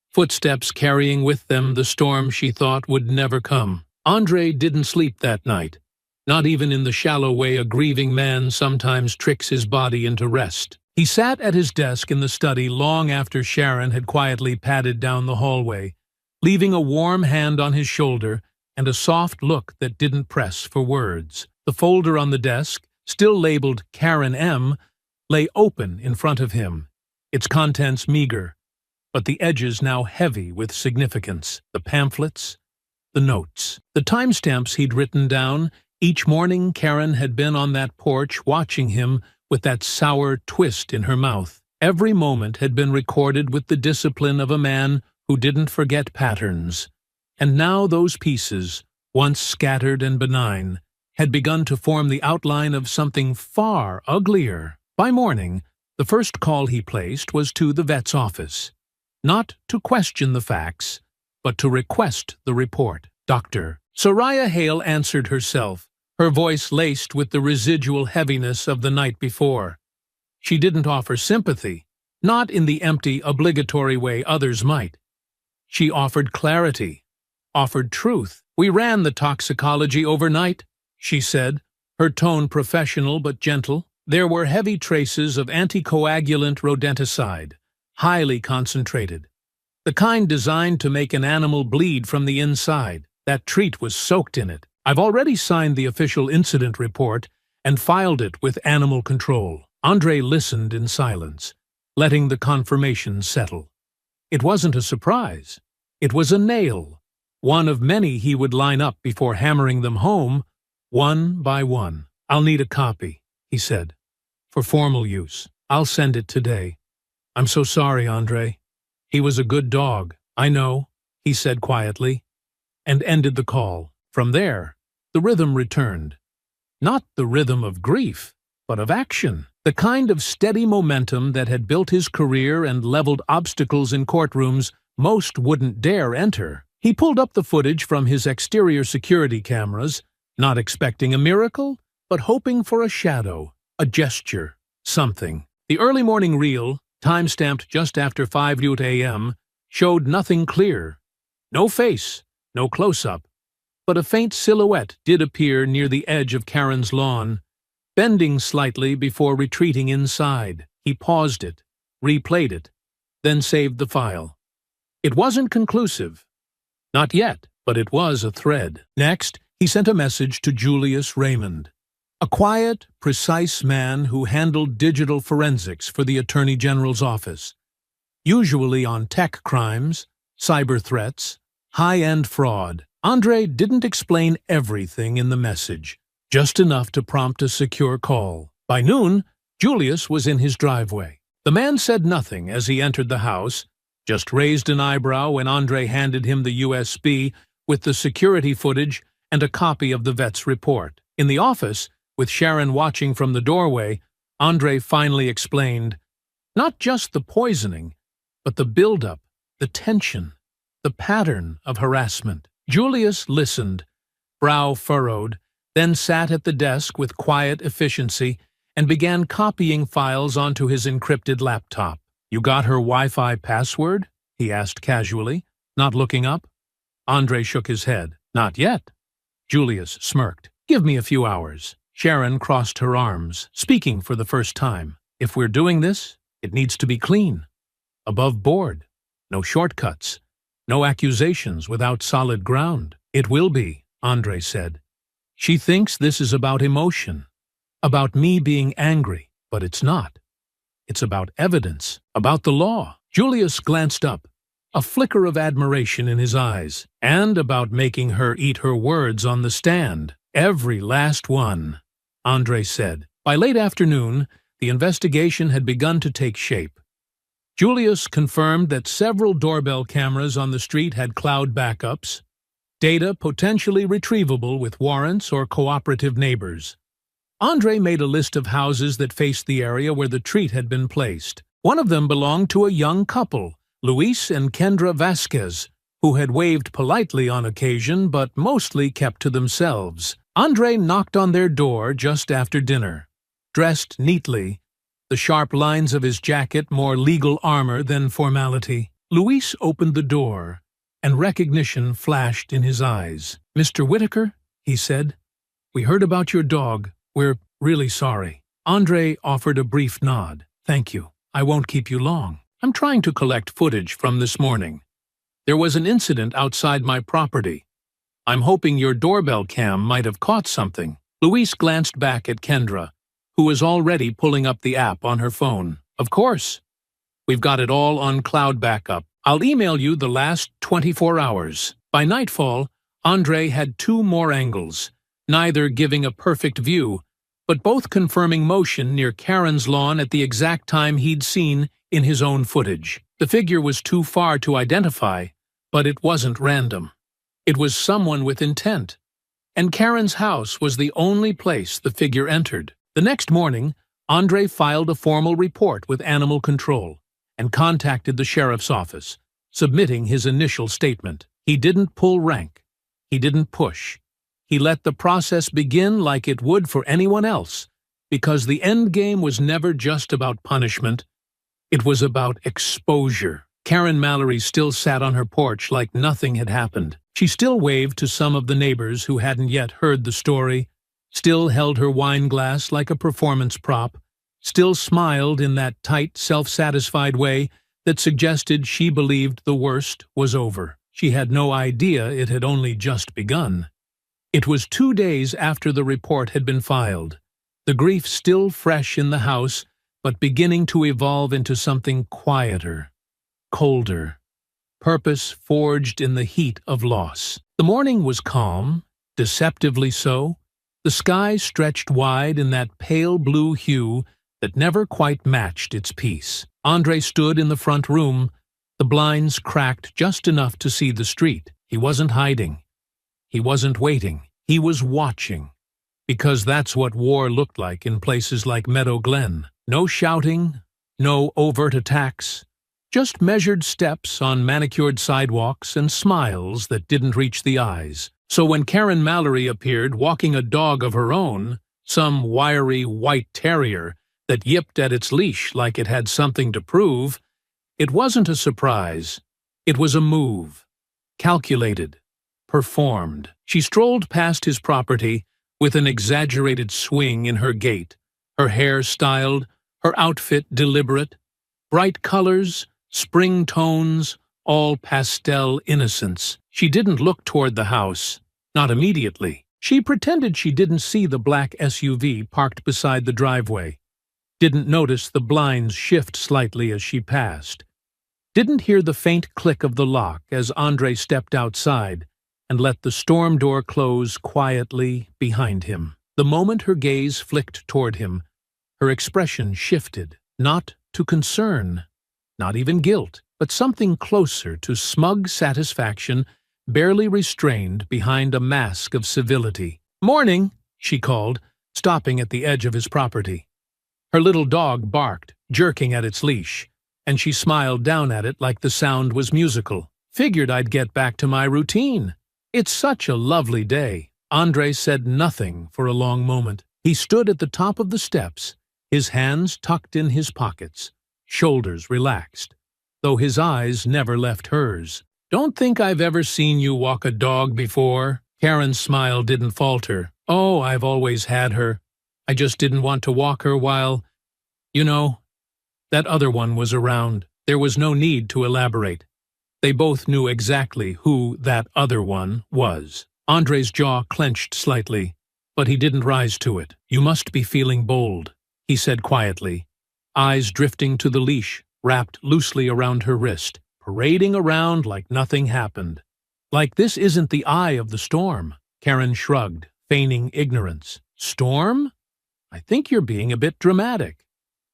footsteps carrying with them the storm she thought would never come. Andre didn't sleep that night, not even in the shallow way a grieving man sometimes tricks his body into rest. He sat at his desk in the study long after Sharon had quietly padded down the hallway, leaving a warm hand on his shoulder and a soft look that didn't press for words. The folder on the desk, still labeled Karen M., lay open in front of him, its contents meager, but the edges now heavy with significance. The pamphlets, the notes, the timestamps he'd written down. Each morning Karen had been on that porch watching him with that sour twist in her mouth. Every moment had been recorded with the discipline of a man who didn't forget patterns. And now those pieces, once scattered and benign, had begun to form the outline of something far uglier. By morning, the first call he placed was to the vet's office. Not to question the facts, but to request the report. Dr. Soraya Hale answered herself, her voice laced with the residual heaviness of the night before. She didn't offer sympathy, not in the empty, obligatory way others might. She offered clarity, offered truth. "We ran the toxicology overnight," she said, her tone professional but gentle. There were heavy traces of anticoagulant rodenticide, highly concentrated, the kind designed to make an animal bleed from the inside. That treat was soaked in it. I've already signed the official incident report and filed it with animal control. Andre listened in silence, letting the confirmation settle. It wasn't a surprise. It was a nail, one of many he would line up before hammering them home, one by one. "I'll need a copy," he said, "for formal use. I'll send it today. I'm so sorry, Andre. He was a good dog." "I know," he said quietly, and ended the call. From there, the rhythm returned. Not the rhythm of grief, but of action. The kind of steady momentum that had built his career and leveled obstacles in courtrooms most wouldn't dare enter. He pulled up the footage from his exterior security cameras, not expecting a miracle, but hoping for a shadow, a gesture, something. The early morning reel, time-stamped just after 5:00 a.m., showed nothing clear. No face, no close-up, but a faint silhouette did appear near the edge of Karen's lawn, bending slightly before retreating inside. He paused it, replayed it, then saved the file. It wasn't conclusive. Not yet, but it was a thread. Next, he sent a message to Julius Raymond, a quiet, precise man who handled digital forensics for the Attorney General's office, usually on tech crimes, cyber threats, high-end fraud. Andre didn't explain everything in the message, just enough to prompt a secure call. By noon, Julius was in his driveway. The man said nothing as he entered the house, just raised an eyebrow when Andre handed him the USB with the security footage and a copy of the vet's report. In the office, with Sharon watching from the doorway, Andre finally explained, not just the poisoning, but the buildup, the tension, the pattern of harassment. Julius listened, brow furrowed, then sat at the desk with quiet efficiency and began copying files onto his encrypted laptop. "You got her Wi-Fi password?" he asked casually, not looking up. Andre shook his head. "Not yet." Julius smirked. "Give me a few hours." Sharon crossed her arms, speaking for the first time. "If we're doing this, it needs to be clean. Above board. No shortcuts. No accusations without solid ground." "It will be," Andre said. "She thinks this is about emotion, about me being angry, but it's not. It's about evidence, about the law." Julius glanced up, a flicker of admiration in his eyes, "and about making her eat her words on the stand. Every last one," Andre said. By late afternoon, the investigation had begun to take shape. Julius confirmed that several doorbell cameras on the street had cloud backups, data potentially retrievable with warrants or cooperative neighbors. Andre made a list of houses that faced the area where the treat had been placed. One of them belonged to a young couple, Luis and Kendra Vasquez, who had waved politely on occasion but mostly kept to themselves. Andre knocked on their door just after dinner. Dressed neatly, the sharp lines of his jacket more legal armor than formality. Luis opened the door, and recognition flashed in his eyes. "Mr. Whitaker," he said, "we heard about your dog. We're really sorry." Andre offered a brief nod. Thank you. I won't keep you long. I'm trying to collect footage from this morning. There was an incident outside my property. I'm hoping your doorbell cam might have caught something." Louise glanced back at Kendra, who was already pulling up the app on her phone. "Of course. We've got it all on cloud backup. I'll email you the last 24 hours. By nightfall, Andre had 2 more angles, neither giving a perfect view, but both confirming motion near Karen's lawn at the exact time he'd seen in his own footage. The figure was too far to identify, but it wasn't random. It was someone with intent. And Karen's house was the only place the figure entered. The next morning, Andre filed a formal report with Animal Control and contacted the sheriff's office, submitting his initial statement. He didn't pull rank. He didn't push. He let the process begin like it would for anyone else, because the end game was never just about punishment. It was about exposure. Karen Mallory still sat on her porch like nothing had happened. She still waved to some of the neighbors who hadn't yet heard the story, still held her wine glass like a performance prop, still smiled in that tight, self-satisfied way that suggested she believed the worst was over. She had no idea it had only just begun. It was 2 days after the report had been filed, the grief still fresh in the house, but beginning to evolve into something quieter, colder, purpose forged in the heat of loss. The morning was calm, deceptively so. The sky stretched wide in that pale blue hue that never quite matched its peace. Andre stood in the front room, the blinds cracked just enough to see the street. He wasn't hiding. He wasn't waiting. He was watching. Because that's what war looked like in places like Meadow Glen. No shouting, no overt attacks, just measured steps on manicured sidewalks and smiles that didn't reach the eyes. So when Karen Mallory appeared walking a dog of her own, some wiry white terrier that yipped at its leash like it had something to prove, it wasn't a surprise. It was a move. Calculated. Performed. She strolled past his property with an exaggerated swing in her gait, her hair styled, her outfit deliberate, bright colors, spring tones, all pastel innocence. She didn't look toward the house, not immediately. She pretended she didn't see the black SUV parked beside the driveway, didn't notice the blinds shift slightly as she passed, didn't hear the faint click of the lock as Andre stepped outside and let the storm door close quietly behind him. The moment her gaze flicked toward him, her expression shifted, not to concern, not even guilt, but something closer to smug satisfaction, barely restrained behind a mask of civility. "Morning," she called, stopping at the edge of his property. Her little dog barked, jerking at its leash, and she smiled down at it like the sound was musical. "Figured I'd get back to my routine. It's such a lovely day." Andre said nothing for a long moment. He stood at the top of the steps, his hands tucked in his pockets, shoulders relaxed, though his eyes never left hers. "Don't think I've ever seen you walk a dog before." Karen's smile didn't falter. "Oh, I've always had her. I just didn't want to walk her while, that other one was around." There was no need to elaborate. They both knew exactly who that other one was. Andre's jaw clenched slightly, but he didn't rise to it. "You must be feeling bold," he said quietly, eyes drifting to the leash wrapped loosely around her wrist, parading around like nothing happened. "Like this isn't the eye of the storm." Karen shrugged, feigning ignorance. "Storm? I think you're being a bit dramatic.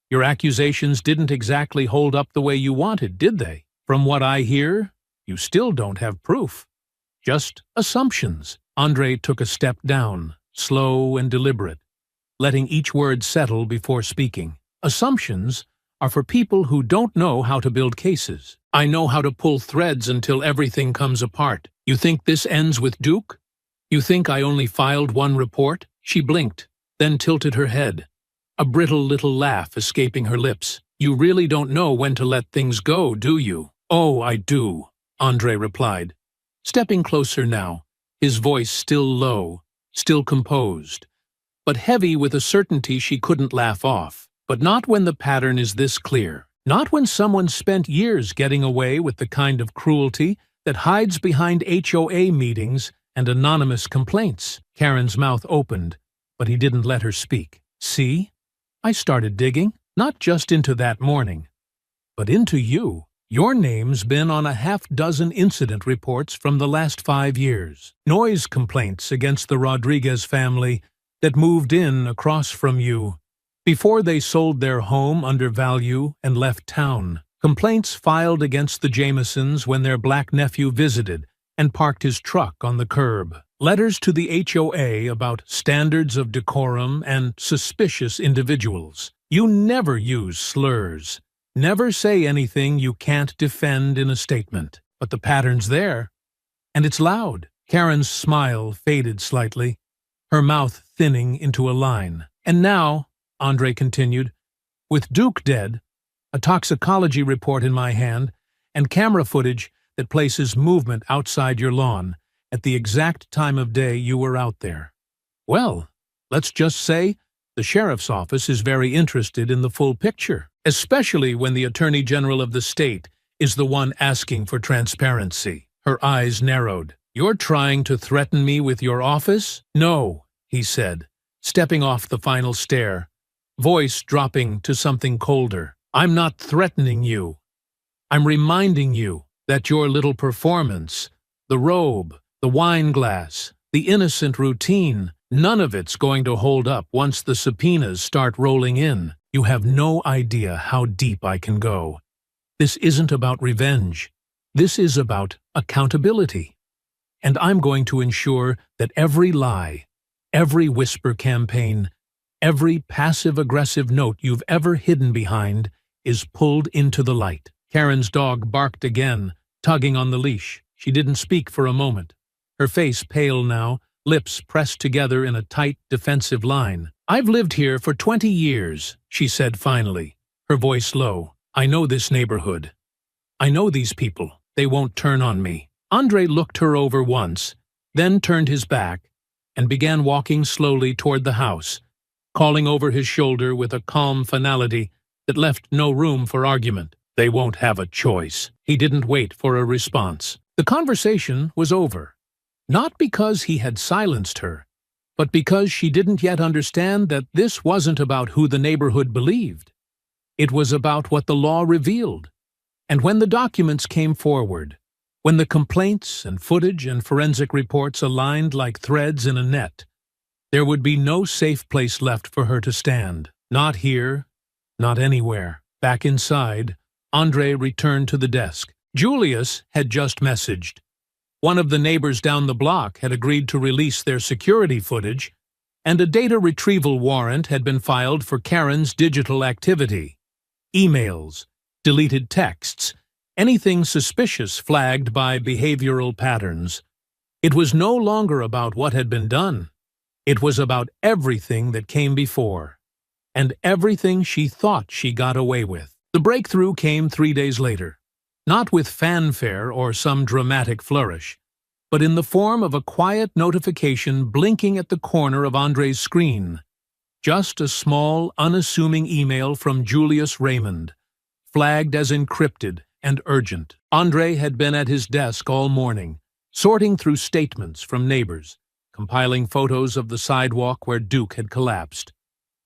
Your accusations didn't exactly hold up the way you wanted, did they? From what I hear, you still don't have proof. Just assumptions." Andre took a step down, slow and deliberate, letting each word settle before speaking. "Assumptions are for people who don't know how to build cases. I know how to pull threads until everything comes apart. You think this ends with Duke? You think I only filed one report?" She blinked, then tilted her head, a brittle little laugh escaping her lips. "You really don't know when to let things go, do you?" "Oh, I do," Andre replied, stepping closer now, his voice still low, still composed, but heavy with a certainty she couldn't laugh off. But not when the pattern is this clear. Not when someone spent years getting away with the kind of cruelty that hides behind HOA meetings and anonymous complaints. Karen's mouth opened, but he didn't let her speak. See? I started digging, not just into that morning, but into you. Your name's been on a half-dozen incident reports from the last 5 years. Noise complaints against the Rodriguez family that moved in across from you before they sold their home under value and left town. Complaints filed against the Jamesons when their black nephew visited and parked his truck on the curb. Letters to the HOA about standards of decorum and suspicious individuals. You never use slurs. Never say anything you can't defend in a statement. But the pattern's there, and it's loud. Karen's smile faded slightly, her mouth thinning into a line. And now, Andre continued, with Duke dead, a toxicology report in my hand, and camera footage that places movement outside your lawn at the exact time of day you were out there. Well, let's just say the sheriff's office is very interested in the full picture, especially when the Attorney General of the state is the one asking for transparency. Her eyes narrowed. You're trying to threaten me with your office? No, he said, stepping off the final stair, voice dropping to something colder. I'm not threatening you. I'm reminding you that your little performance, the robe, the wine glass, the innocent routine, none of it's going to hold up once the subpoenas start rolling in. You have no idea how deep I can go. This isn't about revenge. This is about accountability. And I'm going to ensure that every lie, every whisper campaign, every passive-aggressive note you've ever hidden behind is pulled into the light. Karen's dog barked again, tugging on the leash. She didn't speak for a moment, her face pale now, lips pressed together in a tight, defensive line. I've lived here for 20 years, she said finally, her voice low. I know this neighborhood. I know these people. They won't turn on me. Andre looked her over once, then turned his back and began walking slowly toward the house, calling over his shoulder with a calm finality that left no room for argument. They won't have a choice. He didn't wait for a response. The conversation was over. Not because he had silenced her, but because she didn't yet understand that this wasn't about who the neighborhood believed. It was about what the law revealed. And when the documents came forward, when the complaints and footage and forensic reports aligned like threads in a net, there would be no safe place left for her to stand. Not here, not anywhere. Back inside, Andre returned to the desk. Julius had just messaged. One of the neighbors down the block had agreed to release their security footage, and a data retrieval warrant had been filed for Karen's digital activity. Emails, deleted texts, anything suspicious flagged by behavioral patterns. It was no longer about what had been done. It was about everything that came before, and everything she thought she got away with. The breakthrough came 3 days later, not with fanfare or some dramatic flourish, but in the form of a quiet notification blinking at the corner of Andre's screen. Just a small, unassuming email from Julius Raymond, flagged as encrypted and urgent. Andre had been at his desk all morning, sorting through statements from neighbors, compiling photos of the sidewalk where Duke had collapsed,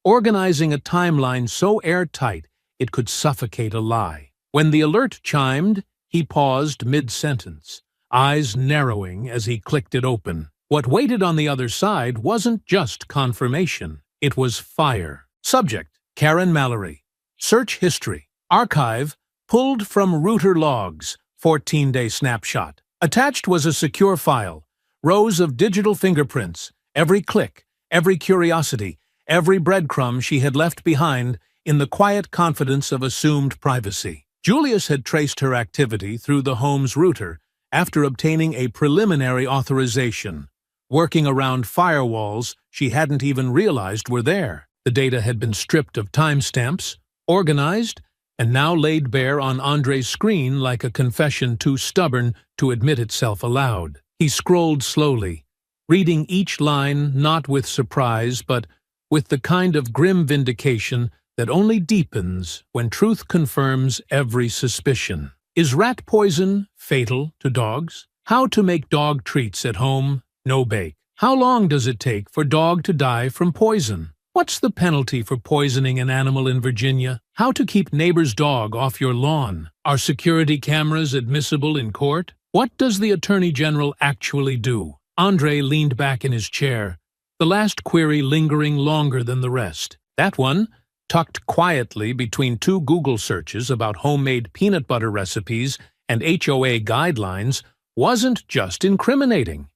organizing a timeline so airtight it could suffocate a lie. When the alert chimed, he paused mid-sentence, eyes narrowing as he clicked it open. What waited on the other side wasn't just confirmation. It was fire. Subject: Karen Mallory. Search history. Archive: pulled from router logs. 14-day snapshot. Attached was a secure file. Rows of digital fingerprints. Every click, every curiosity, every breadcrumb she had left behind in the quiet confidence of assumed privacy. Julius had traced her activity through the home's router after obtaining a preliminary authorization, working around firewalls she hadn't even realized were there. The data had been stripped of timestamps, organized, and now laid bare on Andre's screen like a confession too stubborn to admit itself aloud. He scrolled slowly, reading each line not with surprise but with the kind of grim vindication that only deepens when truth confirms every suspicion. Is rat poison fatal to dogs? How to make dog treats at home, no bake. How long does it take for dog to die from poison? What's the penalty for poisoning an animal in Virginia? How to keep neighbor's dog off your lawn? Are security cameras admissible in court? What does the Attorney General actually do? Andre leaned back in his chair, the last query lingering longer than the rest. That one, tucked quietly between two Google searches about homemade peanut butter recipes and HOA guidelines, wasn't just incriminating.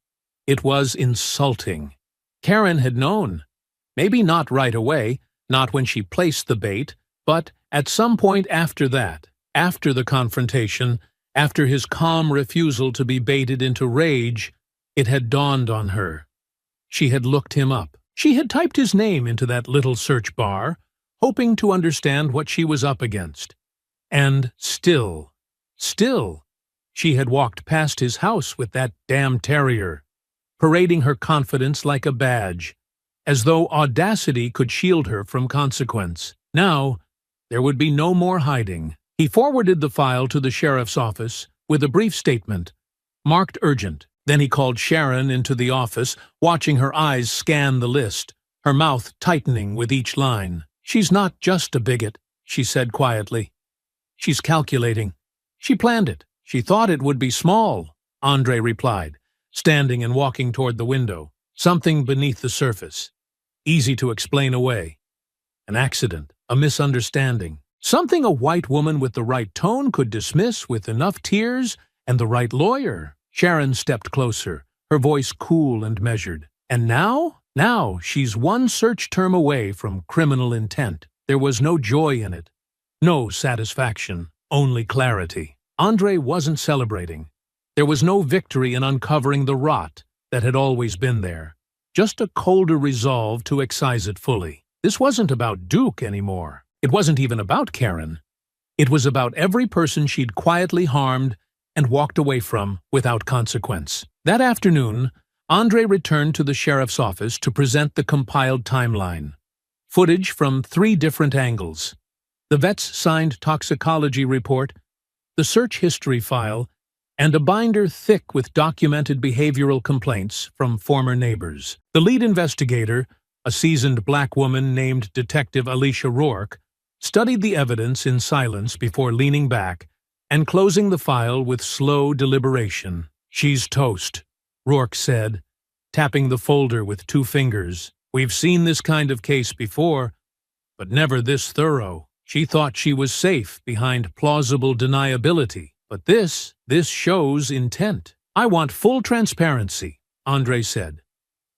It was insulting. Karen had known. Maybe not right away, not when she placed the bait, but at some point after that, after the confrontation, after his calm refusal to be baited into rage, it had dawned on her. She had looked him up. She had typed his name into that little search bar, hoping to understand what she was up against. And still, she had walked past his house with that damn terrier, parading her confidence like a badge, as though audacity could shield her from consequence. Now, there would be no more hiding. He forwarded the file to the sheriff's office with a brief statement, marked urgent. Then he called Sharon into the office, watching her eyes scan the list, her mouth tightening with each line. "She's not just a bigot," she said quietly. "She's calculating. She planned it. She thought it would be small," Andre replied, standing and walking toward the window. "Something beneath the surface. Easy to explain away. An accident, a misunderstanding. Something a white woman with the right tone could dismiss with enough tears and the right lawyer." Sharon stepped closer, her voice cool and measured. "And now? Now she's one search term away from criminal intent." There was no joy in it, no satisfaction, only clarity. Andre wasn't celebrating. There was no victory in uncovering the rot that had always been there. Just a colder resolve to excise it fully. This wasn't about Duke anymore. It wasn't even about Karen. It was about every person she'd quietly harmed and walked away from without consequence. That afternoon, Andre returned to the sheriff's office to present the compiled timeline. Footage from 3 different angles. The vet's signed toxicology report, the search history file, and a binder thick with documented behavioral complaints from former neighbors. The lead investigator, a seasoned black woman named Detective Alicia Rourke, studied the evidence in silence before leaning back and closing the file with slow deliberation. "She's toast," Rourke said, tapping the folder with 2 fingers. "We've seen this kind of case before, but never this thorough. She thought she was safe behind plausible deniability. But this shows intent. I want full transparency," Andre said.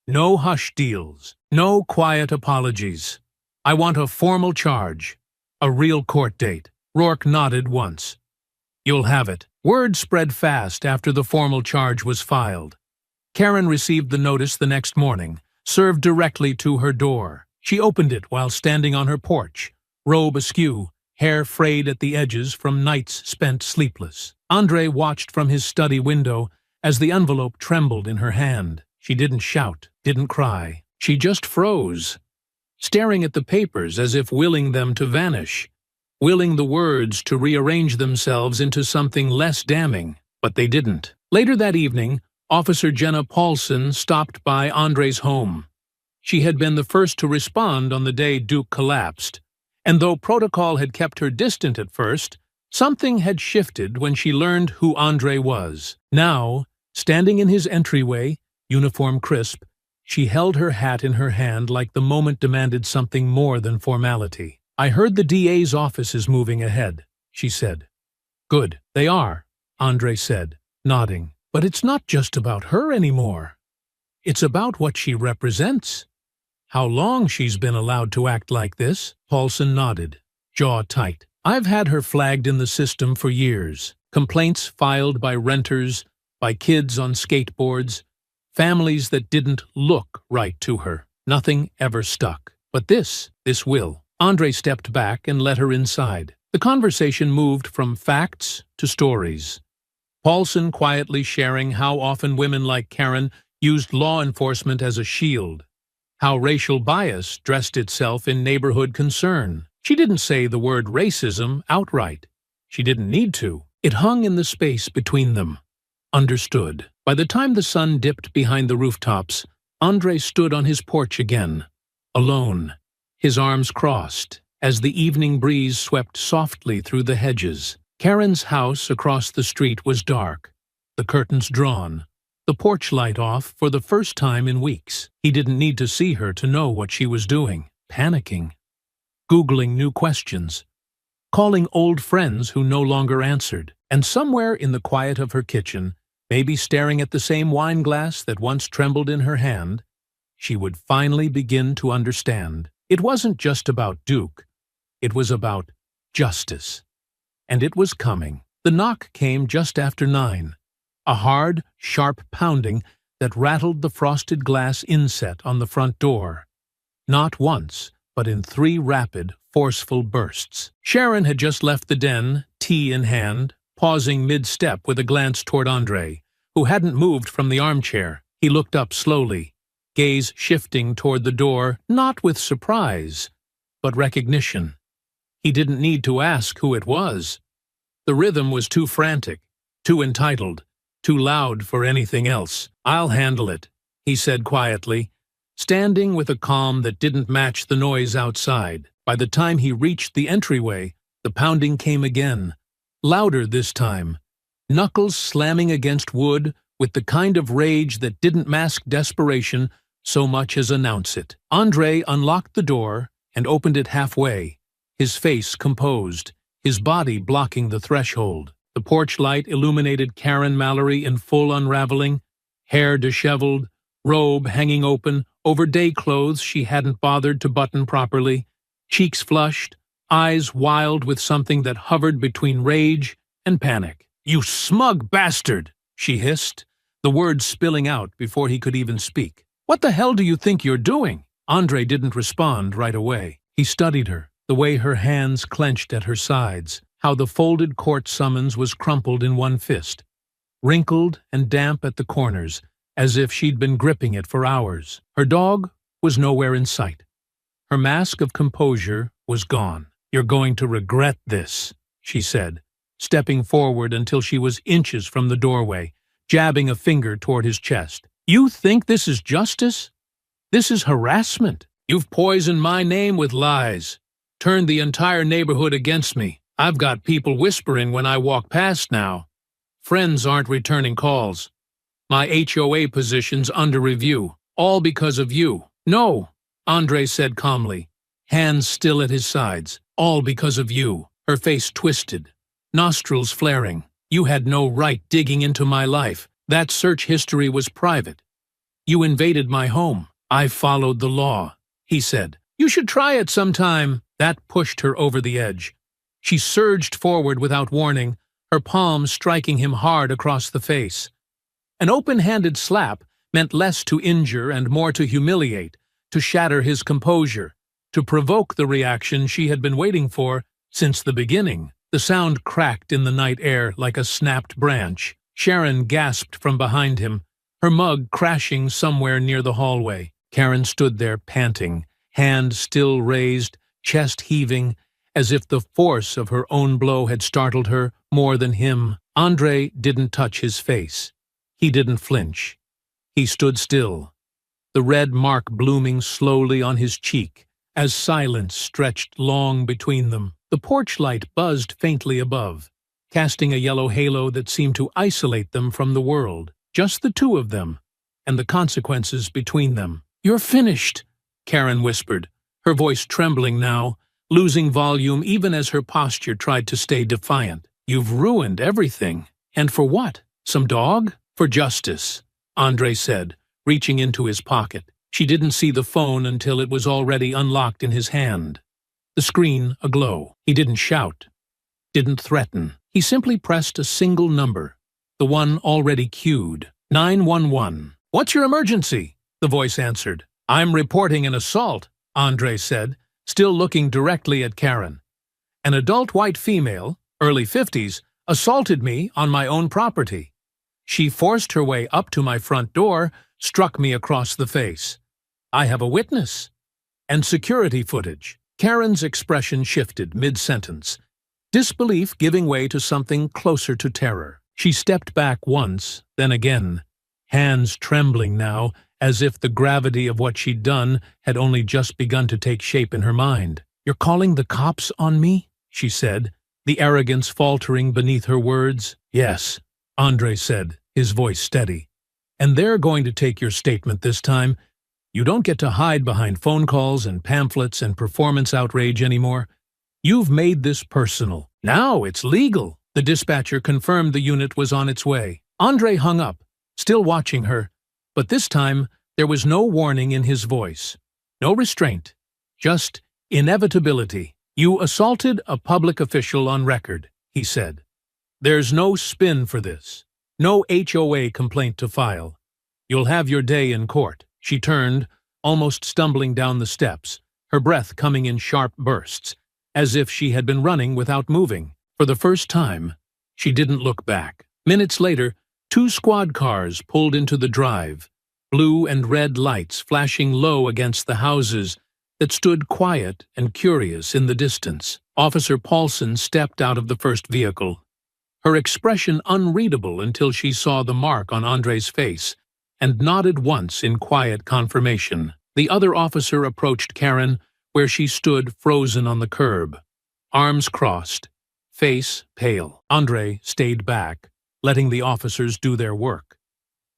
"No hush deals, no quiet apologies. I want a formal charge, a real court date." Rourke nodded once. "You'll have it." Word spread fast after the formal charge was filed. Karen received the notice the next morning, served directly to her door. She opened it while standing on her porch, robe askew, hair frayed at the edges from nights spent sleepless. Andre watched from his study window as the envelope trembled in her hand. She didn't shout, didn't cry. She just froze, staring at the papers as if willing them to vanish, willing the words to rearrange themselves into something less damning. But they didn't. Later that evening, Officer Jenna Paulson stopped by Andre's home. She had been the first to respond on the day Duke collapsed, and though protocol had kept her distant at first, something had shifted when she learned who Andre was. Now, standing in his entryway, uniform crisp, she held her hat in her hand like the moment demanded something more than formality. "I heard the DA's office is moving ahead," she said. "Good, they are," Andre said, nodding. "But it's not just about her anymore. It's about what she represents. How long she's been allowed to act like this?" Paulson nodded, jaw tight. "I've had her flagged in the system for years. Complaints filed by renters, by kids on skateboards, families that didn't look right to her. Nothing ever stuck. But this will." Andre stepped back and let her inside. The conversation moved from facts to stories. Paulson quietly sharing how often women like Karen used law enforcement as a shield, how racial bias dressed itself in neighborhood concern, She didn't say the word racism outright. She didn't need to. It hung in the space between them. Understood. By the time the sun dipped behind the rooftops, Andre stood on his porch again, alone, his arms crossed, as the evening breeze swept softly through the hedges. Karen's house across the street was dark, the curtains drawn, the porch light off for the first time in weeks. He didn't need to see her to know what she was doing, panicking, Googling new questions, calling old friends who no longer answered, and somewhere in the quiet of her kitchen, maybe staring at the same wine glass that once trembled in her hand, she would finally begin to understand. It wasn't just about Duke. It was about justice. And it was coming. The knock came just after 9. A hard, sharp pounding that rattled the frosted glass inset on the front door. Not once, but in 3 rapid, forceful bursts. Sharon had just left the den, tea in hand, pausing mid-step with a glance toward Andre, who hadn't moved from the armchair. He looked up slowly, gaze shifting toward the door, not with surprise, but recognition. He didn't need to ask who it was. The rhythm was too frantic, too entitled, too loud for anything else. "I'll handle it," he said quietly, standing with a calm that didn't match the noise outside. By the time he reached the entryway, the pounding came again, louder this time, knuckles slamming against wood with the kind of rage that didn't mask desperation so much as announce it. Andre unlocked the door and opened it halfway, his face composed, his body blocking the threshold. The porch light illuminated Karen Mallory in full unraveling, hair disheveled, robe hanging open over day clothes she hadn't bothered to button properly, cheeks flushed, eyes wild with something that hovered between rage and panic. "You smug bastard!" she hissed, the words spilling out before he could even speak. "What the hell do you think you're doing?" Andre didn't respond right away. He studied her, the way her hands clenched at her sides, how the folded court summons was crumpled in one fist, wrinkled and damp at the corners, as if she'd been gripping it for hours. Her dog was nowhere in sight. Her mask of composure was gone. "You're going to regret this," she said, stepping forward until she was inches from the doorway, jabbing a finger toward his chest. "You think this is justice? This is harassment. You've poisoned my name with lies, turned the entire neighborhood against me. I've got people whispering when I walk past now. Friends aren't returning calls. My HOA position's under review, all because of you." "No," Andre said calmly, hands still at his sides. "All because of you." Her face twisted, nostrils flaring. "You had no right digging into my life. That search history was private. You invaded my home. I followed the law," he said. "You should try it sometime." That pushed her over the edge. She surged forward without warning, her palms striking him hard across the face. An open-handed slap meant less to injure and more to humiliate, to shatter his composure, to provoke the reaction she had been waiting for since the beginning. The sound cracked in the night air like a snapped branch. Sharon gasped from behind him, her mug crashing somewhere near the hallway. Karen stood there panting, hand still raised, chest heaving, as if the force of her own blow had startled her more than him. Andre didn't touch his face. He didn't flinch. He stood still, the red mark blooming slowly on his cheek, as silence stretched long between them. The porch light buzzed faintly above, casting a yellow halo that seemed to isolate them from the world. Just the two of them, and the consequences between them. "You're finished," Karen whispered, her voice trembling now, losing volume even as her posture tried to stay defiant. "You've ruined everything. And for what? Some dog?" "For justice," Andre said, reaching into his pocket. She didn't see the phone until it was already unlocked in his hand. The screen aglow. He didn't shout, didn't threaten. He simply pressed a single number, the one already queued. 911. "What's your emergency?" the voice answered. "I'm reporting an assault," Andre said, still looking directly at Karen. "An adult white female, early 50s, assaulted me on my own property. She forced her way up to my front door, struck me across the face. I have a witness. And security footage." Karen's expression shifted mid-sentence, disbelief giving way to something closer to terror. She stepped back once, then again, hands trembling now, as if the gravity of what she'd done had only just begun to take shape in her mind. "You're calling the cops on me?" she said, the arrogance faltering beneath her words. "Yes," Andre said, his voice steady. "And they're going to take your statement this time. You don't get to hide behind phone calls and pamphlets and performance outrage anymore. You've made this personal. Now it's legal." The dispatcher confirmed the unit was on its way. Andre hung up, still watching her, but this time there was no warning in his voice. No restraint, just inevitability. "You assaulted a public official on record," he said. "There's no spin for this. No HOA complaint to file. You'll have your day in court." She turned, almost stumbling down the steps, her breath coming in sharp bursts, as if she had been running without moving. For the first time, she didn't look back. Minutes later, 2 squad cars pulled into the drive, blue and red lights flashing low against the houses that stood quiet and curious in the distance. Officer Paulson stepped out of the first vehicle, her expression unreadable until she saw the mark on Andre's face, and nodded once in quiet confirmation. The other officer approached Karen, where she stood frozen on the curb, arms crossed, face pale. Andre stayed back, letting the officers do their work.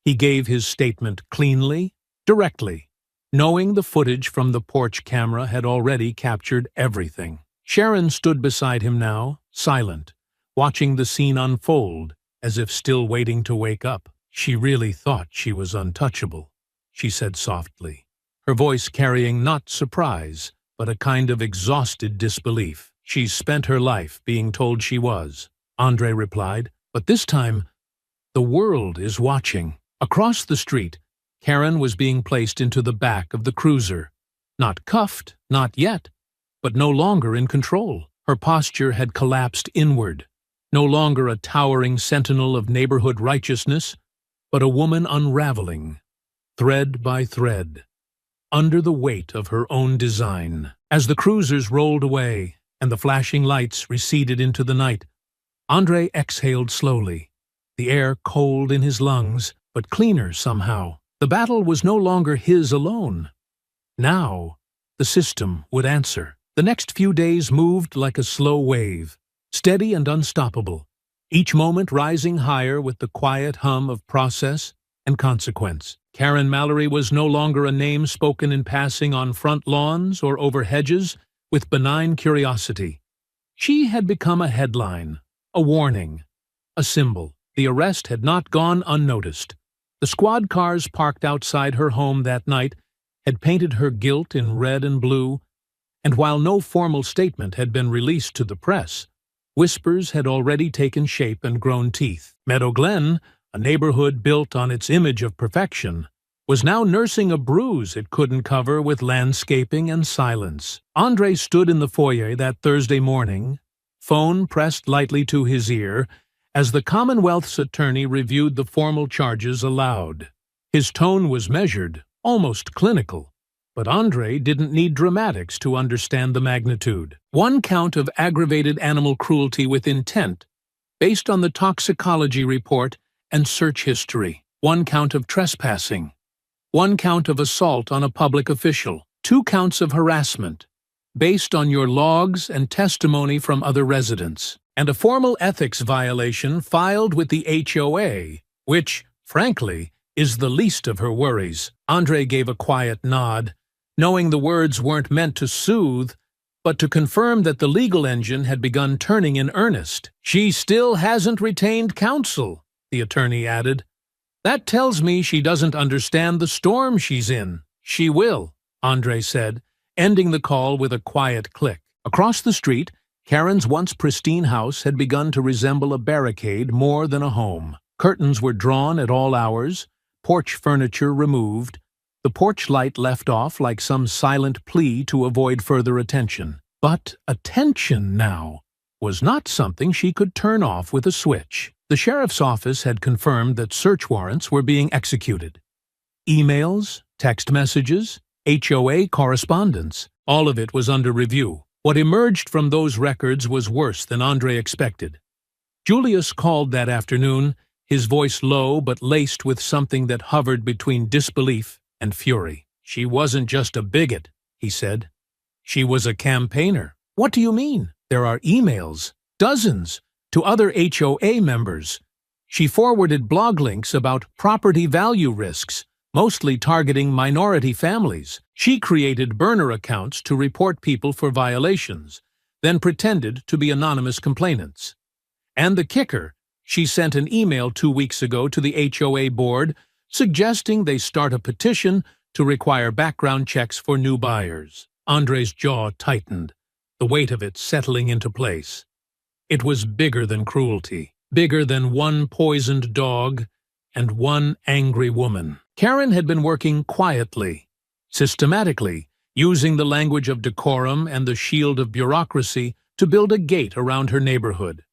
He gave his statement cleanly, directly, knowing the footage from the porch camera had already captured everything. Sharon stood beside him now, silent, watching the scene unfold, as if still waiting to wake up. "She really thought she was untouchable," she said softly, her voice carrying not surprise, but a kind of exhausted disbelief. "She's spent her life being told she was," Andre replied, "but this time, the world is watching." Across the street, Karen was being placed into the back of the cruiser. Not cuffed, not yet, but no longer in control. Her posture had collapsed inward, no longer a towering sentinel of neighborhood righteousness, but a woman unraveling, thread by thread, under the weight of her own design. As the cruisers rolled away and the flashing lights receded into the night, Andre exhaled slowly, the air cold in his lungs, but cleaner somehow. The battle was no longer his alone. Now, the system would answer. The next few days moved like a slow wave, steady and unstoppable, each moment rising higher with the quiet hum of process and consequence. Karen Mallory was no longer a name spoken in passing on front lawns or over hedges with benign curiosity. She had become a headline, a warning, a symbol. The arrest had not gone unnoticed. The squad cars parked outside her home that night had painted her guilt in red and blue, and while no formal statement had been released to the press, whispers had already taken shape and grown teeth. Meadow Glen, a neighborhood built on its image of perfection, was now nursing a bruise it couldn't cover with landscaping and silence. Andre stood in the foyer that Thursday morning, phone pressed lightly to his ear, as the Commonwealth's attorney reviewed the formal charges aloud. His tone was measured, almost clinical, but Andre didn't need dramatics to understand the magnitude. 1 count of aggravated animal cruelty with intent, based on the toxicology report and search history. 1 count of trespassing. 1 count of assault on a public official. 2 counts of harassment, based on your logs and testimony from other residents. And a formal ethics violation filed with the HOA, which, frankly, is the least of her worries. Andre gave a quiet nod, knowing the words weren't meant to soothe, but to confirm that the legal engine had begun turning in earnest. "She still hasn't retained counsel," the attorney added. "That tells me she doesn't understand the storm she's in." "She will," Andre said, ending the call with a quiet click. Across the street, Karen's once pristine house had begun to resemble a barricade more than a home. Curtains were drawn at all hours, porch furniture removed, the porch light left off like some silent plea to avoid further attention. But attention now was not something she could turn off with a switch. The sheriff's office had confirmed that search warrants were being executed. Emails, text messages, HOA correspondence. All of it was under review. What emerged from those records was worse than Andre expected. Julius called that afternoon, his voice low but laced with something that hovered between disbelief and fury. "She wasn't just a bigot," he said. "She was a campaigner." "What do you mean?" "There are emails, dozens, to other HOA members. She forwarded blog links about property value risks, mostly targeting minority families. She created burner accounts to report people for violations, then pretended to be anonymous complainants. And the kicker, she sent an email 2 weeks ago to the HOA board suggesting they start a petition to require background checks for new buyers." Andre's jaw tightened, the weight of it settling into place. It was bigger than cruelty, bigger than one poisoned dog and one angry woman. Karen had been working quietly, systematically, using the language of decorum and the shield of bureaucracy to build a gate around her neighborhood.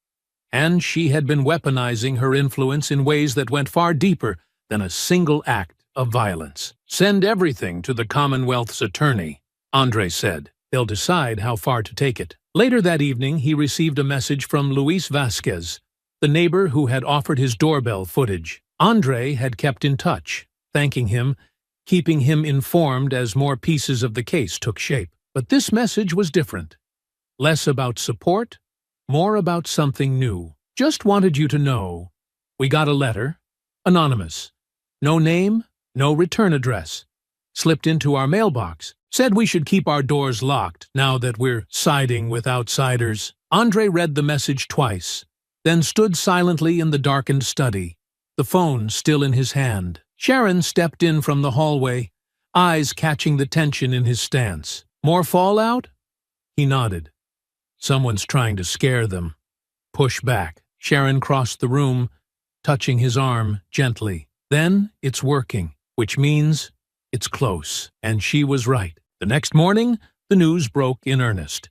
And she had been weaponizing her influence in ways that went far deeper than a single act of violence. "Send everything to the Commonwealth's attorney," Andre said. "They'll decide how far to take it." Later that evening, he received a message from Luis Vasquez, the neighbor who had offered his doorbell footage. Andre had kept in touch, thanking him, keeping him informed as more pieces of the case took shape. But this message was different. Less about support, more about something new. "Just wanted you to know. We got a letter. Anonymous. No name, no return address. Slipped into our mailbox. Said we should keep our doors locked now that we're siding with outsiders." Andre read the message twice, then stood silently in the darkened study, the phone still in his hand. Sharon stepped in from the hallway, eyes catching the tension in his stance. "More fallout?" He nodded. "Someone's trying to scare them." "Push back." Sharon crossed the room, touching his arm gently. "Then it's working, which means it's close." And she was right. The next morning, the news broke in earnest.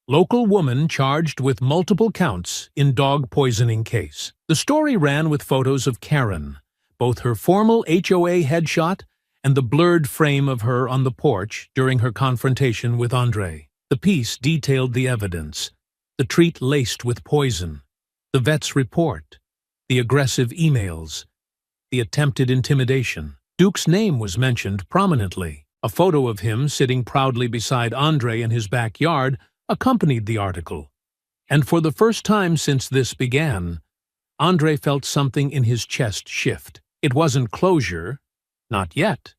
Local woman charged with multiple counts in dog poisoning case. The story ran with photos of Karen, both her formal HOA headshot and the blurred frame of her on the porch during her confrontation with Andre. The piece detailed the evidence, the treat laced with poison, the vet's report, the aggressive emails, the attempted intimidation. Duke's name was mentioned prominently. A photo of him sitting proudly beside Andre in his backyard accompanied the article. And for the first time since this began, Andre felt something in his chest shift. It wasn't closure, not yet,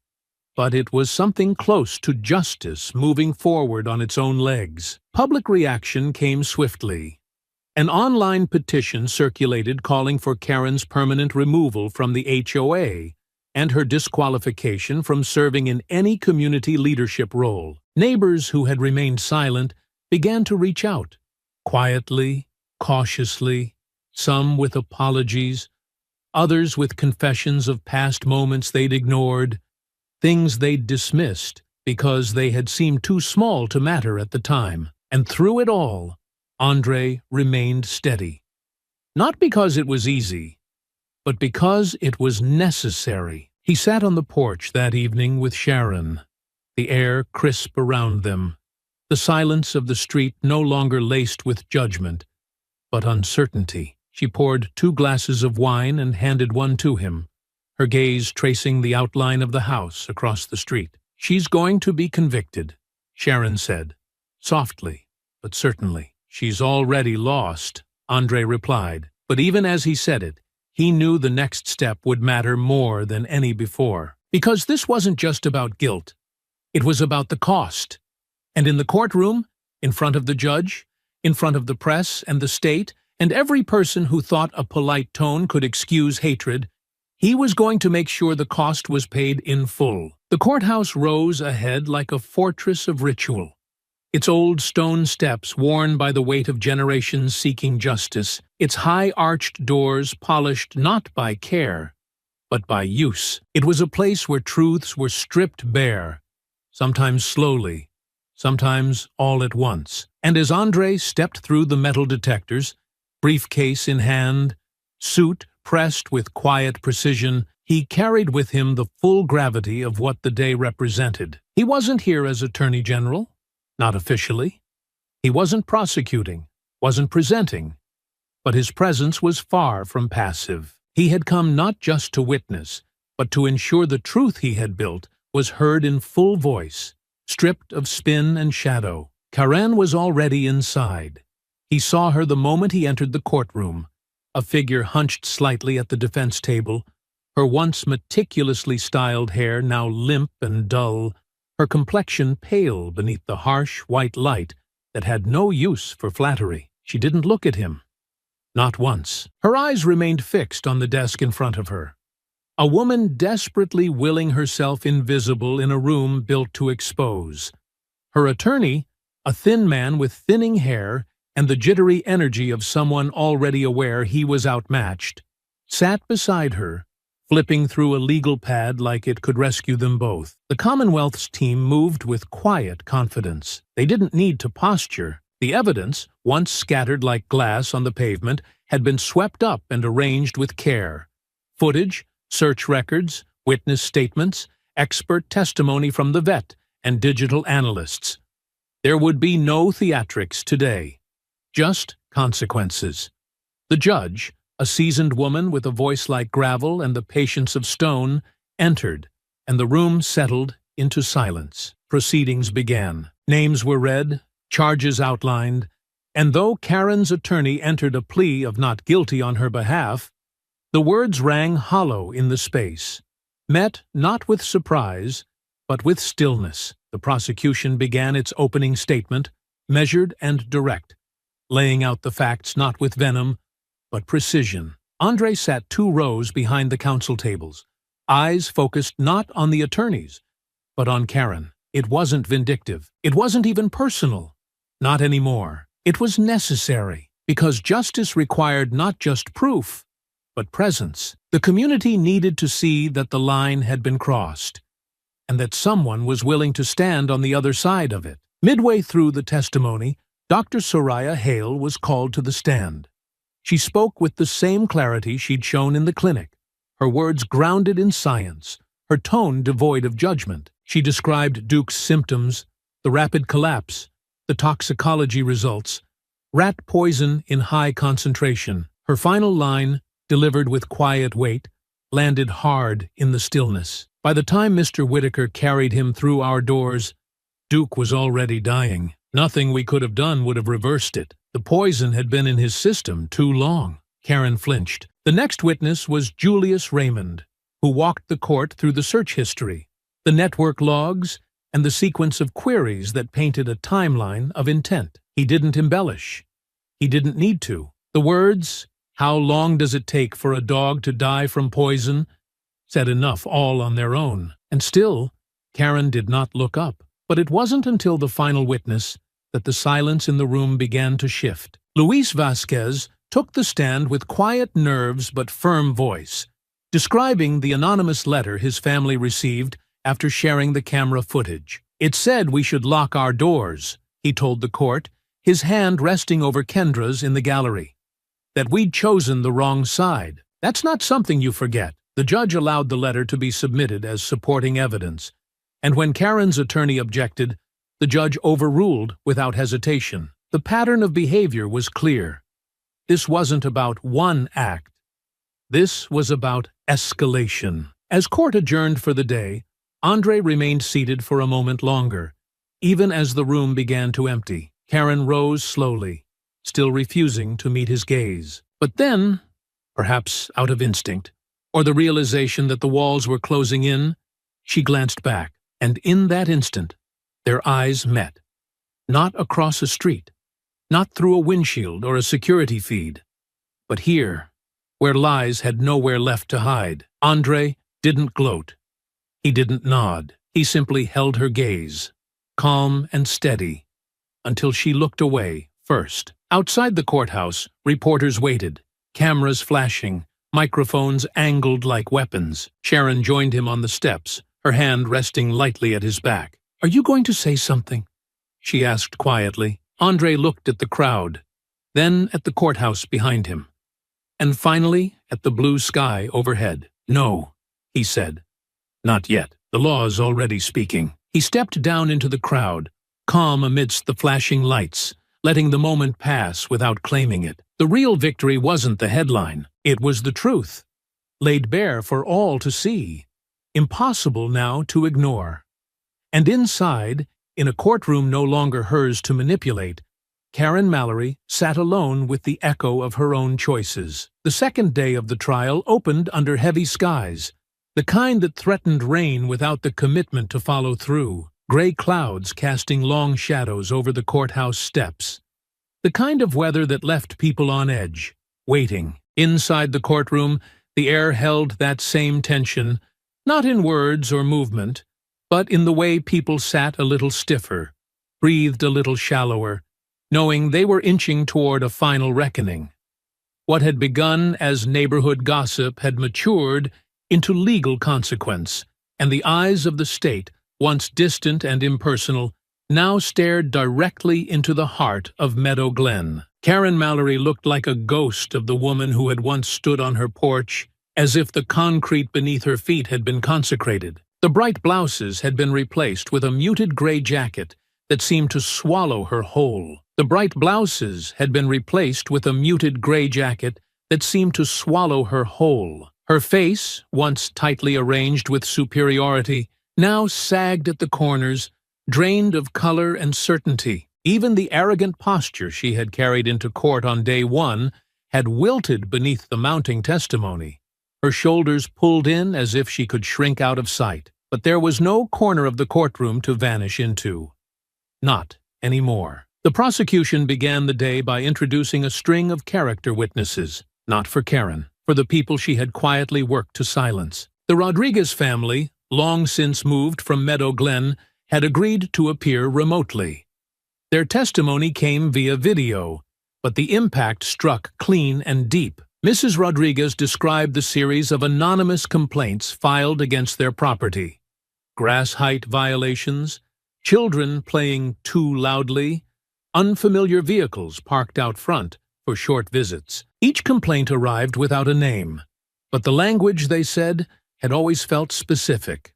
but it was something close to justice moving forward on its own legs. Public reaction came swiftly. An online petition circulated calling for Karen's permanent removal from the HOA and her disqualification from serving in any community leadership role. Neighbors who had remained silent began to reach out, quietly, cautiously, some with apologies, others with confessions of past moments they'd ignored, things they'd dismissed because they had seemed too small to matter at the time. And through it all, Andre remained steady. Not because it was easy, but because it was necessary. He sat on the porch that evening with Sharon, the air crisp around them, the silence of the street no longer laced with judgment, but uncertainty. She poured 2 glasses of wine and handed one to him, her gaze tracing the outline of the house across the street. "She's going to be convicted," Sharon said, softly but certainly. "She's already lost," Andre replied, but even as he said it, he knew the next step would matter more than any before. Because this wasn't just about guilt. It was about the cost. And in the courtroom, in front of the judge, in front of the press and the state, and every person who thought a polite tone could excuse hatred, he was going to make sure the cost was paid in full. The courthouse rose ahead like a fortress of ritual, its old stone steps worn by the weight of generations seeking justice, its high-arched doors polished not by care, but by use. It was a place where truths were stripped bare, sometimes slowly, sometimes all at once. And as Andre stepped through the metal detectors, briefcase in hand, suit pressed with quiet precision, he carried with him the full gravity of what the day represented. He wasn't here as Attorney General, not officially. He wasn't prosecuting, wasn't presenting, but his presence was far from passive. He had come not just to witness, but to ensure the truth he had built was heard in full voice, stripped of spin and shadow. Karen was already inside. He saw her the moment he entered the courtroom, a figure hunched slightly at the defense table, her once meticulously styled hair now limp and dull, her complexion pale beneath the harsh white light that had no use for flattery. She didn't look at him. Not once. Her eyes remained fixed on the desk in front of her. A woman desperately willing herself invisible in a room built to expose. Her attorney, a thin man with thinning hair and the jittery energy of someone already aware he was outmatched, sat beside her, flipping through a legal pad like it could rescue them both. The Commonwealth's team moved with quiet confidence. They didn't need to posture. The evidence, once scattered like glass on the pavement, had been swept up and arranged with care. Footage, search records, witness statements, expert testimony from the vet, and digital analysts. There would be no theatrics today, just consequences. The judge, a seasoned woman with a voice like gravel and the patience of stone, entered, and the room settled into silence. Proceedings began. Names were read, charges outlined, and though Karen's attorney entered a plea of not guilty on her behalf, the words rang hollow in the space. Met not with surprise, but with stillness, the prosecution began its opening statement, measured and direct, laying out the facts not with venom, but precision. Andre sat 2 rows behind the counsel tables, eyes focused not on the attorneys, but on Karen. It wasn't vindictive. It wasn't even personal. Not anymore. It was necessary, because justice required not just proof, but presence. The community needed to see that the line had been crossed, and that someone was willing to stand on the other side of it. Midway through the testimony, Dr. Soraya Hale was called to the stand. She spoke with the same clarity she'd shown in the clinic, her words grounded in science, her tone devoid of judgment. She described Duke's symptoms, the rapid collapse, the toxicology results, rat poison in high concentration. Her final line, delivered with quiet weight, landed hard in the stillness. By the time Mr. Whitaker carried him through our doors, Duke was already dying. Nothing we could have done would have reversed it. The poison had been in his system too long. Karen flinched. The next witness was Julius Raymond, who walked the court through the search history, the network logs, and the sequence of queries that painted a timeline of intent. He didn't embellish. He didn't need to. The words, "How long does it take for a dog to die from poison?" said enough all on their own. And still, Karen did not look up. But it wasn't until the final witness that the silence in the room began to shift. Luis Vasquez took the stand with quiet nerves but firm voice, describing the anonymous letter his family received after sharing the camera footage. "It said we should lock our doors," he told the court, his hand resting over Kendra's in the gallery. "That we'd chosen the wrong side. That's not something you forget." The judge allowed the letter to be submitted as supporting evidence, and when Karen's attorney objected, the judge overruled without hesitation. The pattern of behavior was clear. This wasn't about one act. This was about escalation. As court adjourned for the day, Andre remained seated for a moment longer, even as the room began to empty. Karen rose slowly, still refusing to meet his gaze. But then, perhaps out of instinct, or the realization that the walls were closing in, she glanced back, and in that instant, their eyes met. Not across a street, not through a windshield or a security feed, but here, where lies had nowhere left to hide. Andre didn't gloat. He didn't nod. He simply held her gaze, calm and steady, until she looked away first. Outside the courthouse, reporters waited, cameras flashing, microphones angled like weapons. Sharon joined him on the steps, her hand resting lightly at his back. "Are you going to say something?" she asked quietly. Andre looked at the crowd, then at the courthouse behind him, and finally at the blue sky overhead. "No," he said. "Not yet." The law's already speaking. He stepped down into the crowd, calm amidst the flashing lights, letting the moment pass without claiming it. The real victory wasn't the headline. It was the truth, laid bare for all to see, impossible now to ignore. And inside, in a courtroom no longer hers to manipulate, Karen Mallory sat alone with the echo of her own choices. The second day of the trial opened under heavy skies, the kind that threatened rain without the commitment to follow through, gray clouds casting long shadows over the courthouse steps. The kind of weather that left people on edge, waiting. Inside the courtroom, the air held that same tension, not in words or movement, but in the way people sat a little stiffer, breathed a little shallower, knowing they were inching toward a final reckoning. What had begun as neighborhood gossip had matured into legal consequence, and the eyes of the state, once distant and impersonal, now stared directly into the heart of Meadow Glen. Karen Mallory looked like a ghost of the woman who had once stood on her porch, as if the concrete beneath her feet had been consecrated. The bright blouses had been replaced with a muted gray jacket that seemed to swallow her whole. The bright blouses had been replaced with a muted gray jacket that seemed to swallow her whole. Her face, once tightly arranged with superiority, now sagged at the corners, drained of color and certainty. Even the arrogant posture she had carried into court on day one had wilted beneath the mounting testimony. Her shoulders pulled in as if she could shrink out of sight. But there was no corner of the courtroom to vanish into. Not anymore. The prosecution began the day by introducing a string of character witnesses, not for Karen, for the people she had quietly worked to silence. The Rodriguez family, long since moved from Meadow Glen, had agreed to appear remotely. Their testimony came via video, but the impact struck clean and deep. Mrs. Rodriguez described the series of anonymous complaints filed against their property. Grass height violations, children playing too loudly, unfamiliar vehicles parked out front for short visits. Each complaint arrived without a name, but the language, they said, had always felt specific.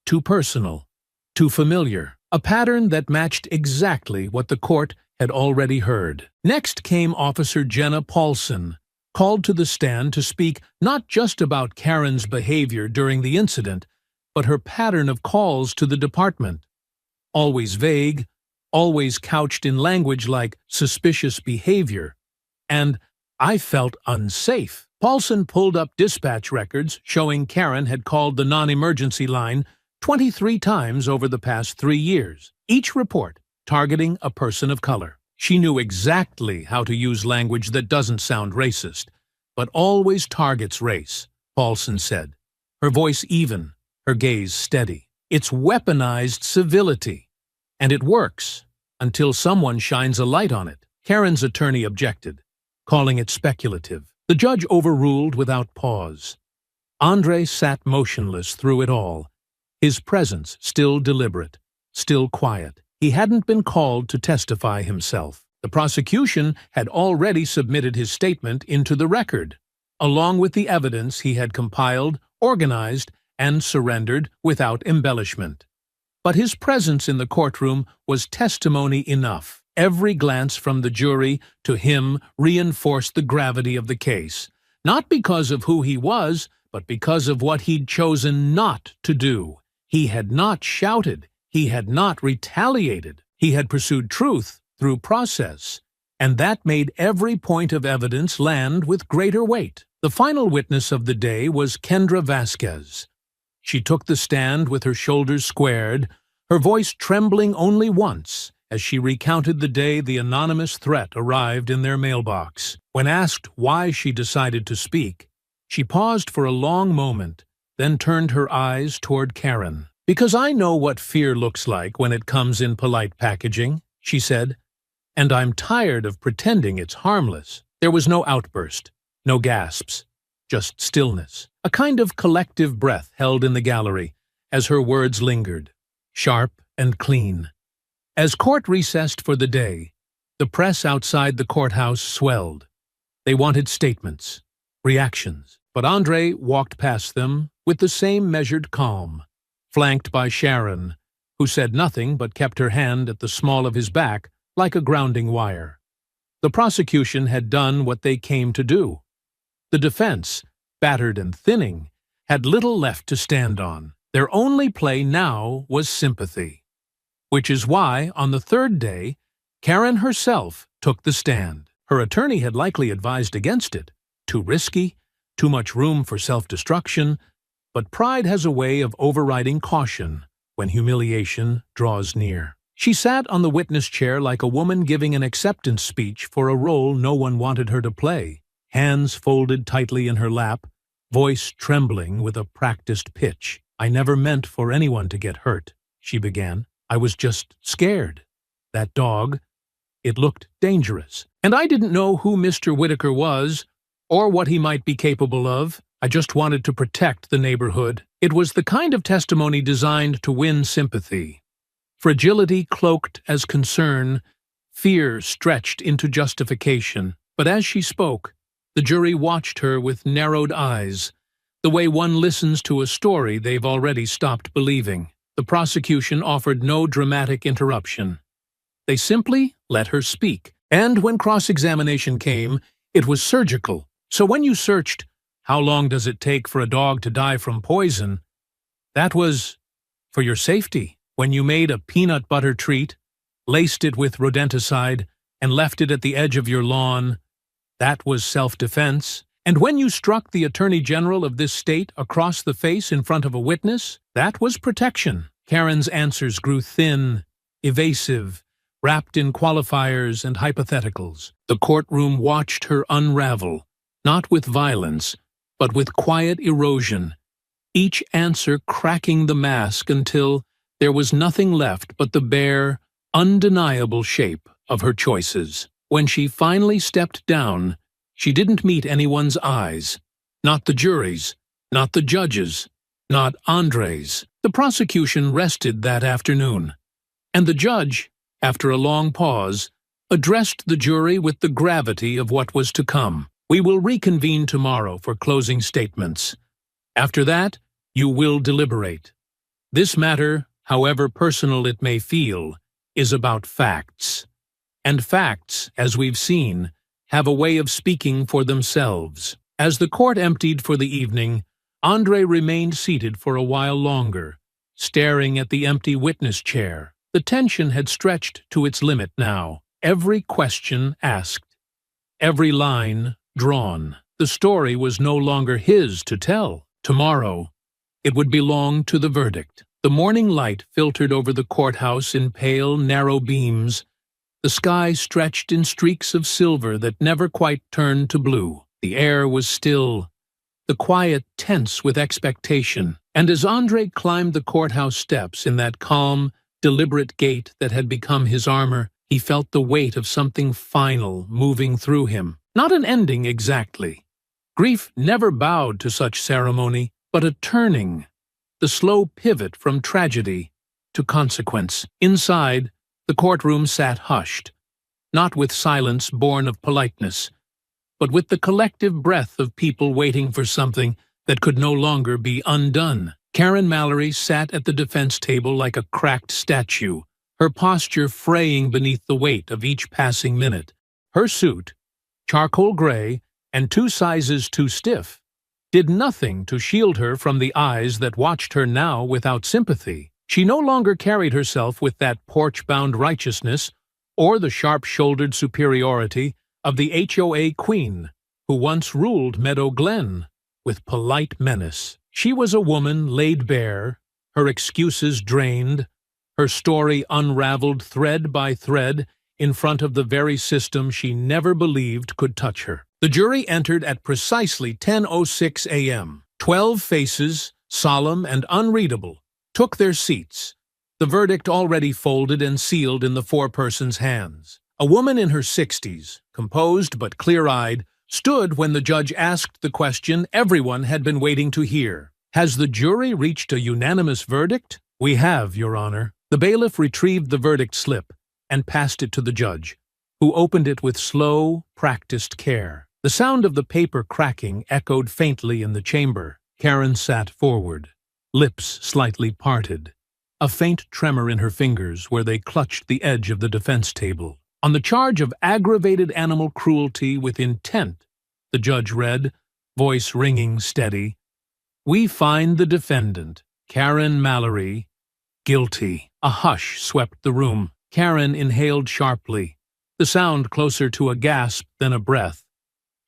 Too personal, too familiar, a pattern that matched exactly what the court had already heard. Next came Officer Jenna Paulson, called to the stand to speak not just about Karen's behavior during the incident, but her pattern of calls to the department. Always vague, always couched in language like suspicious behavior, and I felt unsafe. Paulson pulled up dispatch records showing Karen had called the non-emergency line 23 times over the past 3 years, each report targeting a person of color. She knew exactly how to use language that doesn't sound racist, but always targets race, Paulson said, her voice even, her gaze steady. It's weaponized civility, and it works until someone shines a light on it. Karen's attorney objected, calling it speculative. The judge overruled without pause. Andre sat motionless through it all, his presence still deliberate, still quiet. He hadn't been called to testify himself. The prosecution had already submitted his statement into the record, along with the evidence he had compiled, organized, and surrendered without embellishment. But his presence in the courtroom was testimony enough. Every glance from the jury to him reinforced the gravity of the case, not because of who he was, but because of what he'd chosen not to do. He had not shouted. He had not retaliated. He had pursued truth through process, and that made every point of evidence land with greater weight. The final witness of the day was Kendra Vasquez. She took the stand with her shoulders squared, her voice trembling only once as she recounted the day the anonymous threat arrived in their mailbox. When asked why she decided to speak, she paused for a long moment, then turned her eyes toward Karen. "Because I know what fear looks like when it comes in polite packaging," she said, "and I'm tired of pretending it's harmless." There was no outburst, no gasps, just stillness, a kind of collective breath held in the gallery as her words lingered, sharp and clean. As court recessed for the day, the press outside the courthouse swelled. They wanted statements, reactions, but Andre walked past them with the same measured calm. flanked by Sharon, who said nothing but kept her hand at the small of his back like a grounding wire. The prosecution had done what they came to do. The defense, battered and thinning, had little left to stand on. Their only play now was sympathy. Which is why, on the third day, Karen herself took the stand. Her attorney had likely advised against it. Too risky, too much room for self-destruction, but pride has a way of overriding caution when humiliation draws near. She sat on the witness chair like a woman giving an acceptance speech for a role no one wanted her to play, hands folded tightly in her lap, voice trembling with a practiced pitch. "I never meant for anyone to get hurt," she began. "I was just scared. That dog, it looked dangerous. And I didn't know who Mr. Whitaker was, or what he might be capable of. I just wanted to protect the neighborhood." It was the kind of testimony designed to win sympathy. Fragility cloaked as concern, fear stretched into justification. But as she spoke, the jury watched her with narrowed eyes, the way one listens to a story they've already stopped believing. The prosecution offered no dramatic interruption. They simply let her speak. And when cross-examination came, it was surgical. So when you searched, "How long does it take for a dog to die from poison?" that was for your safety. When you made a peanut butter treat, laced it with rodenticide, and left it at the edge of your lawn, that was self-defense. And when you struck the Attorney General of this state across the face in front of a witness, that was protection. Karen's answers grew thin, evasive, wrapped in qualifiers and hypotheticals. The courtroom watched her unravel, not with violence, but with quiet erosion, each answer cracking the mask until there was nothing left but the bare, undeniable shape of her choices. When she finally stepped down, she didn't meet anyone's eyes. Not the jury's, not the judge's, not Andre's. The prosecution rested that afternoon, and the judge, after a long pause, addressed the jury with the gravity of what was to come. "We will reconvene tomorrow for closing statements. After that, you will deliberate. This matter, however personal it may feel, is about facts. And facts, as we've seen, have a way of speaking for themselves." As the court emptied for the evening, Andre remained seated for a while longer, staring at the empty witness chair. The tension had stretched to its limit now. Every question asked, every line drawn. The story was no longer his to tell. Tomorrow, it would belong to the verdict. The morning light filtered over the courthouse in pale, narrow beams. The sky stretched in streaks of silver that never quite turned to blue. The air was still, the quiet tense with expectation. And as Andre climbed the courthouse steps in that calm, deliberate gait that had become his armor, he felt the weight of something final moving through him. Not an ending exactly. Grief never bowed to such ceremony, but a turning, the slow pivot from tragedy to consequence. Inside, the courtroom sat hushed, not with silence born of politeness, but with the collective breath of people waiting for something that could no longer be undone. Karen Mallory sat at the defense table like a cracked statue, her posture fraying beneath the weight of each passing minute. Her suit, charcoal gray and 2 sizes too stiff, did nothing to shield her from the eyes that watched her now without sympathy. She no longer carried herself with that porch-bound righteousness or the sharp-shouldered superiority of the HOA queen who once ruled Meadow Glen with polite menace. She was a woman laid bare, her excuses drained, her story unraveled thread by thread in front of the very system she never believed could touch her. The jury entered at precisely 10:06 a.m. 12 faces, solemn and unreadable, took their seats, the verdict already folded and sealed in the foreperson's hands. A woman in her 60s, composed but clear-eyed, stood when the judge asked the question everyone had been waiting to hear. "Has the jury reached a unanimous verdict?" "We have, Your Honor." The bailiff retrieved the verdict slip and passed it to the judge, who opened it with slow, practiced care. The sound of the paper cracking echoed faintly in the chamber. Karen sat forward. lips slightly parted, a faint tremor in her fingers where they clutched the edge of the defense table. On the charge of aggravated animal cruelty with intent, the judge read, voice ringing steady, "We find the defendant, Karen Mallory, guilty." A hush swept the room. Karen inhaled sharply, the sound closer to a gasp than a breath,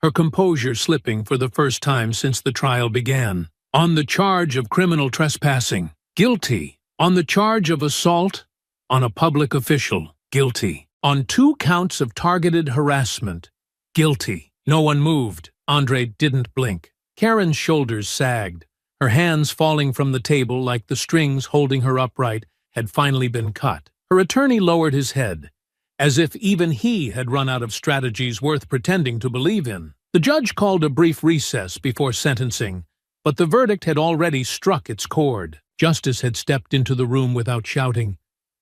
her composure slipping for the first time since the trial began. "On the charge of criminal trespassing, guilty. On the charge of assault on a public official, guilty. On 2 counts of targeted harassment, guilty." No one moved. Andre didn't blink. Karen's shoulders sagged, her hands falling from the table like the strings holding her upright had finally been cut. Her attorney lowered his head, as if even he had run out of strategies worth pretending to believe in. The judge called a brief recess before sentencing, but the verdict had already struck its chord. Justice had stepped into the room without shouting,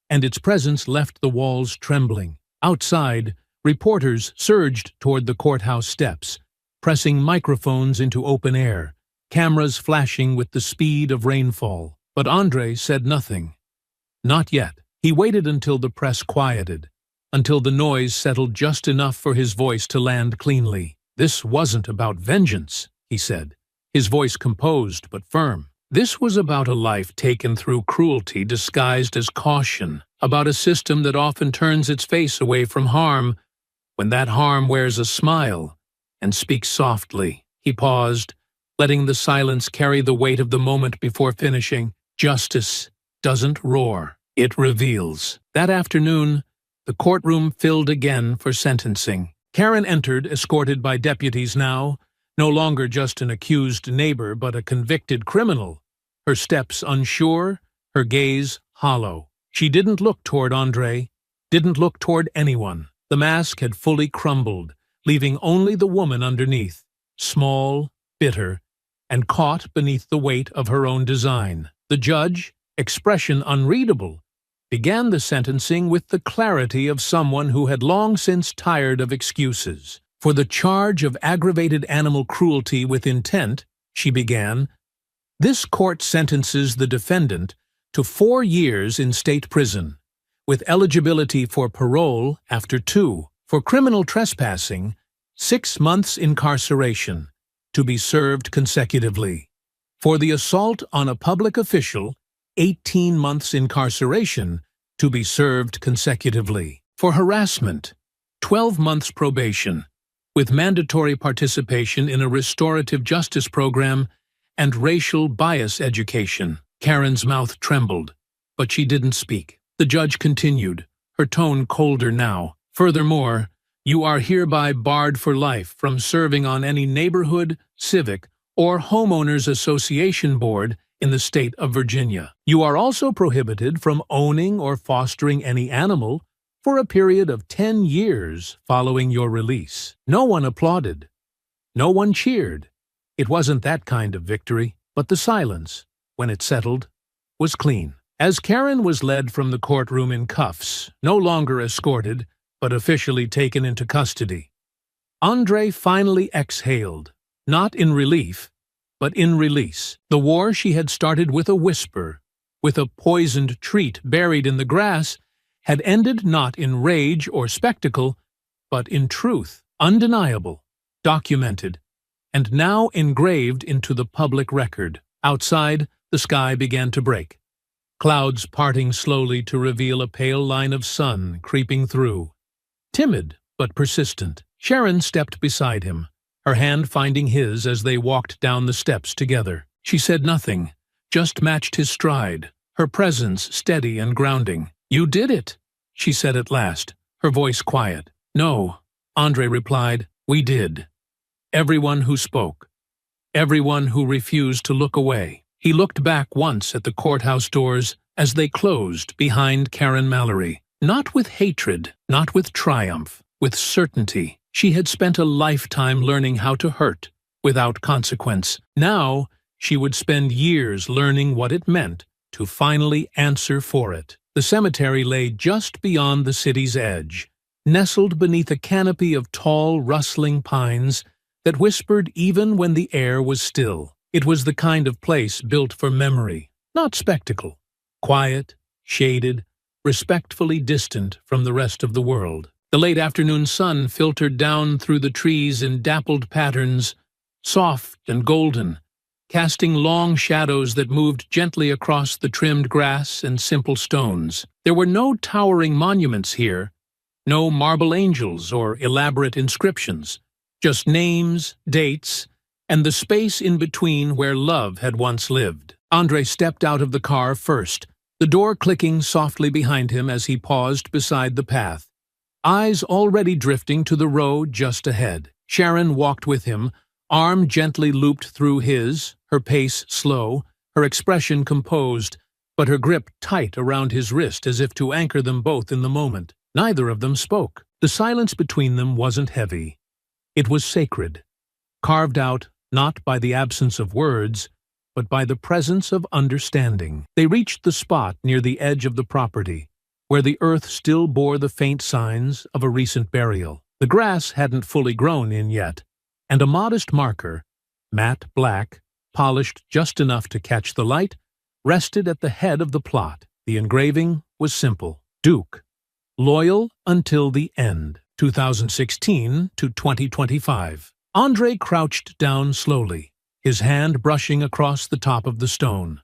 and its presence left the walls trembling. Outside, reporters surged toward the courthouse steps, pressing microphones into open air, cameras flashing with the speed of rainfall. But Andre said nothing. Not yet. He waited until the press quieted, until the noise settled just enough for his voice to land cleanly. "This wasn't about vengeance," he said, his voice composed but firm. "This was about a life taken through cruelty disguised as caution, about a system that often turns its face away from harm when that harm wears a smile and speaks softly." He paused, letting the silence carry the weight of the moment before finishing. "Justice doesn't roar, it reveals." That afternoon, the courtroom filled again for sentencing. Karen entered, escorted by deputies now, no longer just an accused neighbor but a convicted criminal, her steps unsure, her gaze hollow. She didn't look toward Andre, didn't look toward anyone. The mask had fully crumbled, leaving only the woman underneath, small, bitter, and caught beneath the weight of her own design. The judge, expression unreadable, began the sentencing with the clarity of someone who had long since tired of excuses. "For the charge of aggravated animal cruelty with intent," she began, "this court sentences the defendant to 4 years in state prison, with eligibility for parole after 2. For criminal trespassing, 6 months incarceration, to be served consecutively. For the assault on a public official, 18 months incarceration, to be served consecutively. For harassment, 12 months probation, with mandatory participation in a restorative justice program and racial bias education." Karen's mouth trembled, but she didn't speak. The judge continued, her tone colder now. "Furthermore, you are hereby barred for life from serving on any neighborhood, civic, or homeowners association board in the state of Virginia. You are also prohibited from owning or fostering any animal for a period of 10 years following your release." No one applauded. No one cheered. It wasn't that kind of victory, but the silence, when it settled, was clean. As Karen was led from the courtroom in cuffs, no longer escorted, but officially taken into custody, Andre finally exhaled, not in relief, but in release. The war she had started with a whisper, with a poisoned treat buried in the grass, had ended not in rage or spectacle, but in truth, undeniable, documented, and now engraved into the public record. Outside, the sky began to break, clouds parting slowly to reveal a pale line of sun creeping through. Timid but persistent, Sharon stepped beside him, her hand finding his as they walked down the steps together. She said nothing, just matched his stride, her presence steady and grounding. "You did it," she said at last, her voice quiet. "No," Andre replied, "we did. Everyone who spoke. Everyone who refused to look away." He looked back once at the courthouse doors as they closed behind Karen Mallory. Not with hatred, not with triumph, with certainty. She had spent a lifetime learning how to hurt without consequence. Now she would spend years learning what it meant to finally answer for it. The cemetery lay just beyond the city's edge, nestled beneath a canopy of tall, rustling pines that whispered even when the air was still. It was the kind of place built for memory, not spectacle. Quiet, shaded, respectfully distant from the rest of the world. The late afternoon sun filtered down through the trees in dappled patterns, soft and golden, casting long shadows that moved gently across the trimmed grass and simple stones. There were no towering monuments here, no marble angels or elaborate inscriptions, just names, dates, and the space in between where love had once lived. Andre stepped out of the car first, the door clicking softly behind him as he paused beside the path, eyes already drifting to the road just ahead. Sharon walked with him, arm gently looped through his, her pace slow, her expression composed, but her grip tight around his wrist as if to anchor them both in the moment. Neither of them spoke. The silence between them wasn't heavy. It was sacred, carved out not by the absence of words, but by the presence of understanding. They reached the spot near the edge of the property, where the earth still bore the faint signs of a recent burial. The grass hadn't fully grown in yet, and a modest marker, matte black, polished just enough to catch the light, rested at the head of the plot. The engraving was simple. Duke. Loyal until the end. 2016 to 2025. Andre crouched down slowly, his hand brushing across the top of the stone.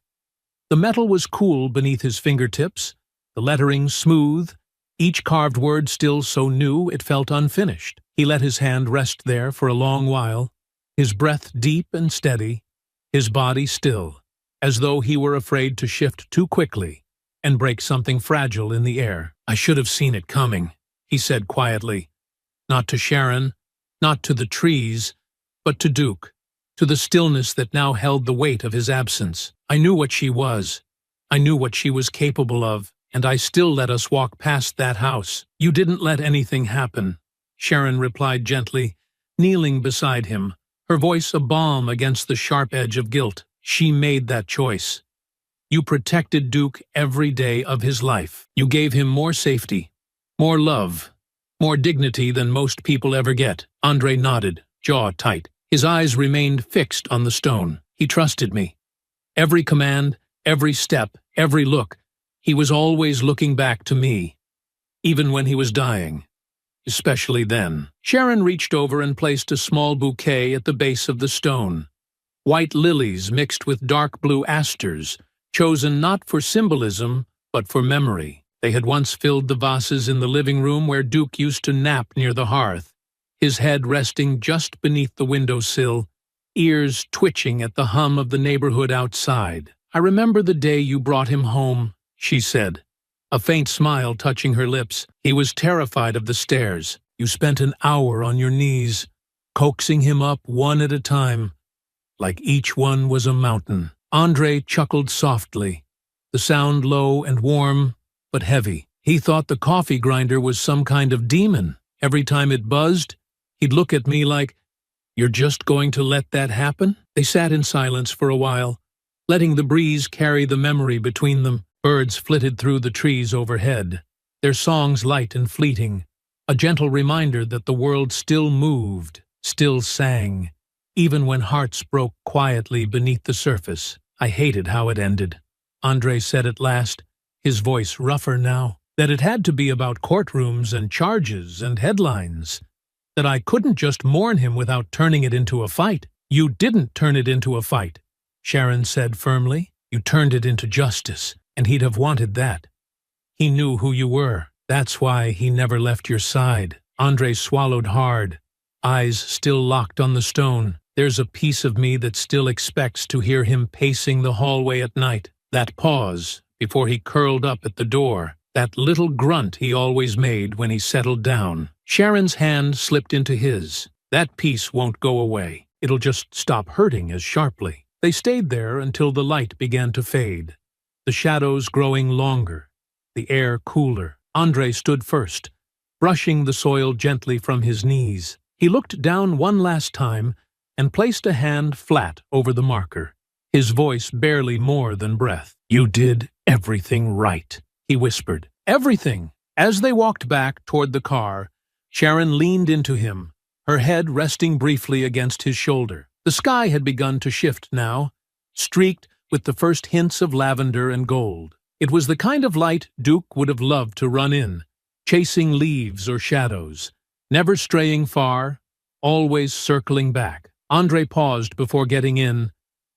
The metal was cool beneath his fingertips, the lettering smooth, each carved word still so new it felt unfinished. He let his hand rest there for a long while, his breath deep and steady, his body still, as though he were afraid to shift too quickly and break something fragile in the air. "I should have seen it coming," he said quietly. Not to Sharon, not to the trees, but to Duke, to the stillness that now held the weight of his absence. "I knew what she was. I knew what she was capable of, and I still let us walk past that house." "You didn't let anything happen," Sharon replied gently, kneeling beside him, her voice a balm against the sharp edge of guilt. "She made that choice. You protected Duke every day of his life. You gave him more safety, more love, more dignity than most people ever get." Andre nodded, jaw tight. His eyes remained fixed on the stone. "He trusted me. Every command, every step, every look, he was always looking back to me, even when he was dying. Especially then." Sharon reached over and placed a small bouquet at the base of the stone. White lilies mixed with dark blue asters, chosen not for symbolism, but for memory. They had once filled the vases in the living room where Duke used to nap near the hearth, his head resting just beneath the windowsill, ears twitching at the hum of the neighborhood outside. "I remember the day you brought him home," she said, a faint smile touching her lips. "He was terrified of the stairs. You spent an hour on your knees, coaxing him up one at a time, like each one was a mountain." Andre chuckled softly, the sound low and warm, but heavy. He thought the coffee grinder was some kind of demon. Every time it buzzed, he'd look at me like, "You're just going to let that happen?" They sat in silence for a while, letting the breeze carry the memory between them. Birds flitted through the trees overhead, their songs light and fleeting, a gentle reminder that the world still moved, still sang, even when hearts broke quietly beneath the surface. "I hated how it ended," Andre said at last, his voice rougher now. "That it had to be about courtrooms and charges and headlines. That I couldn't just mourn him without turning it into a fight." "You didn't turn it into a fight," Sharon said firmly. "You turned it into justice, and he'd have wanted that. He knew who you were. That's why he never left your side." Andre swallowed hard, eyes still locked on the stone. "There's a piece of me that still expects to hear him pacing the hallway at night. That pause before he curled up at the door. That little grunt he always made when he settled down." Sharon's hand slipped into his. "That piece won't go away. It'll just stop hurting as sharply." They stayed there until the light began to fade, the shadows growing longer, the air cooler. Andre stood first, brushing the soil gently from his knees. He looked down one last time and placed a hand flat over the marker, his voice barely more than breath. "You did everything right," he whispered. "Everything." As they walked back toward the car, Sharon leaned into him, her head resting briefly against his shoulder. The sky had begun to shift now, streaked with the first hints of lavender and gold. It was the kind of light Duke would have loved to run in, chasing leaves or shadows, never straying far, always circling back. Andre paused before getting in,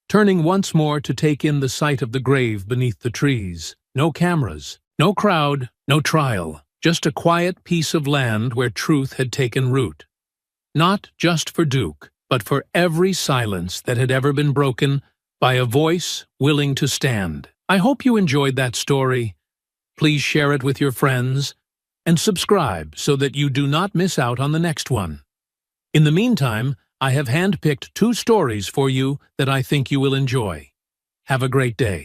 turning once more to take in the sight of the grave beneath the trees. No cameras, no crowd, no trial, just a quiet piece of land where truth had taken root. Not just for Duke, but for every silence that had ever been broken by a voice willing to stand. I hope you enjoyed that story. Please share it with your friends and subscribe so that you do not miss out on the next one. In the meantime, I have handpicked 2 stories for you that I think you will enjoy. Have a great day.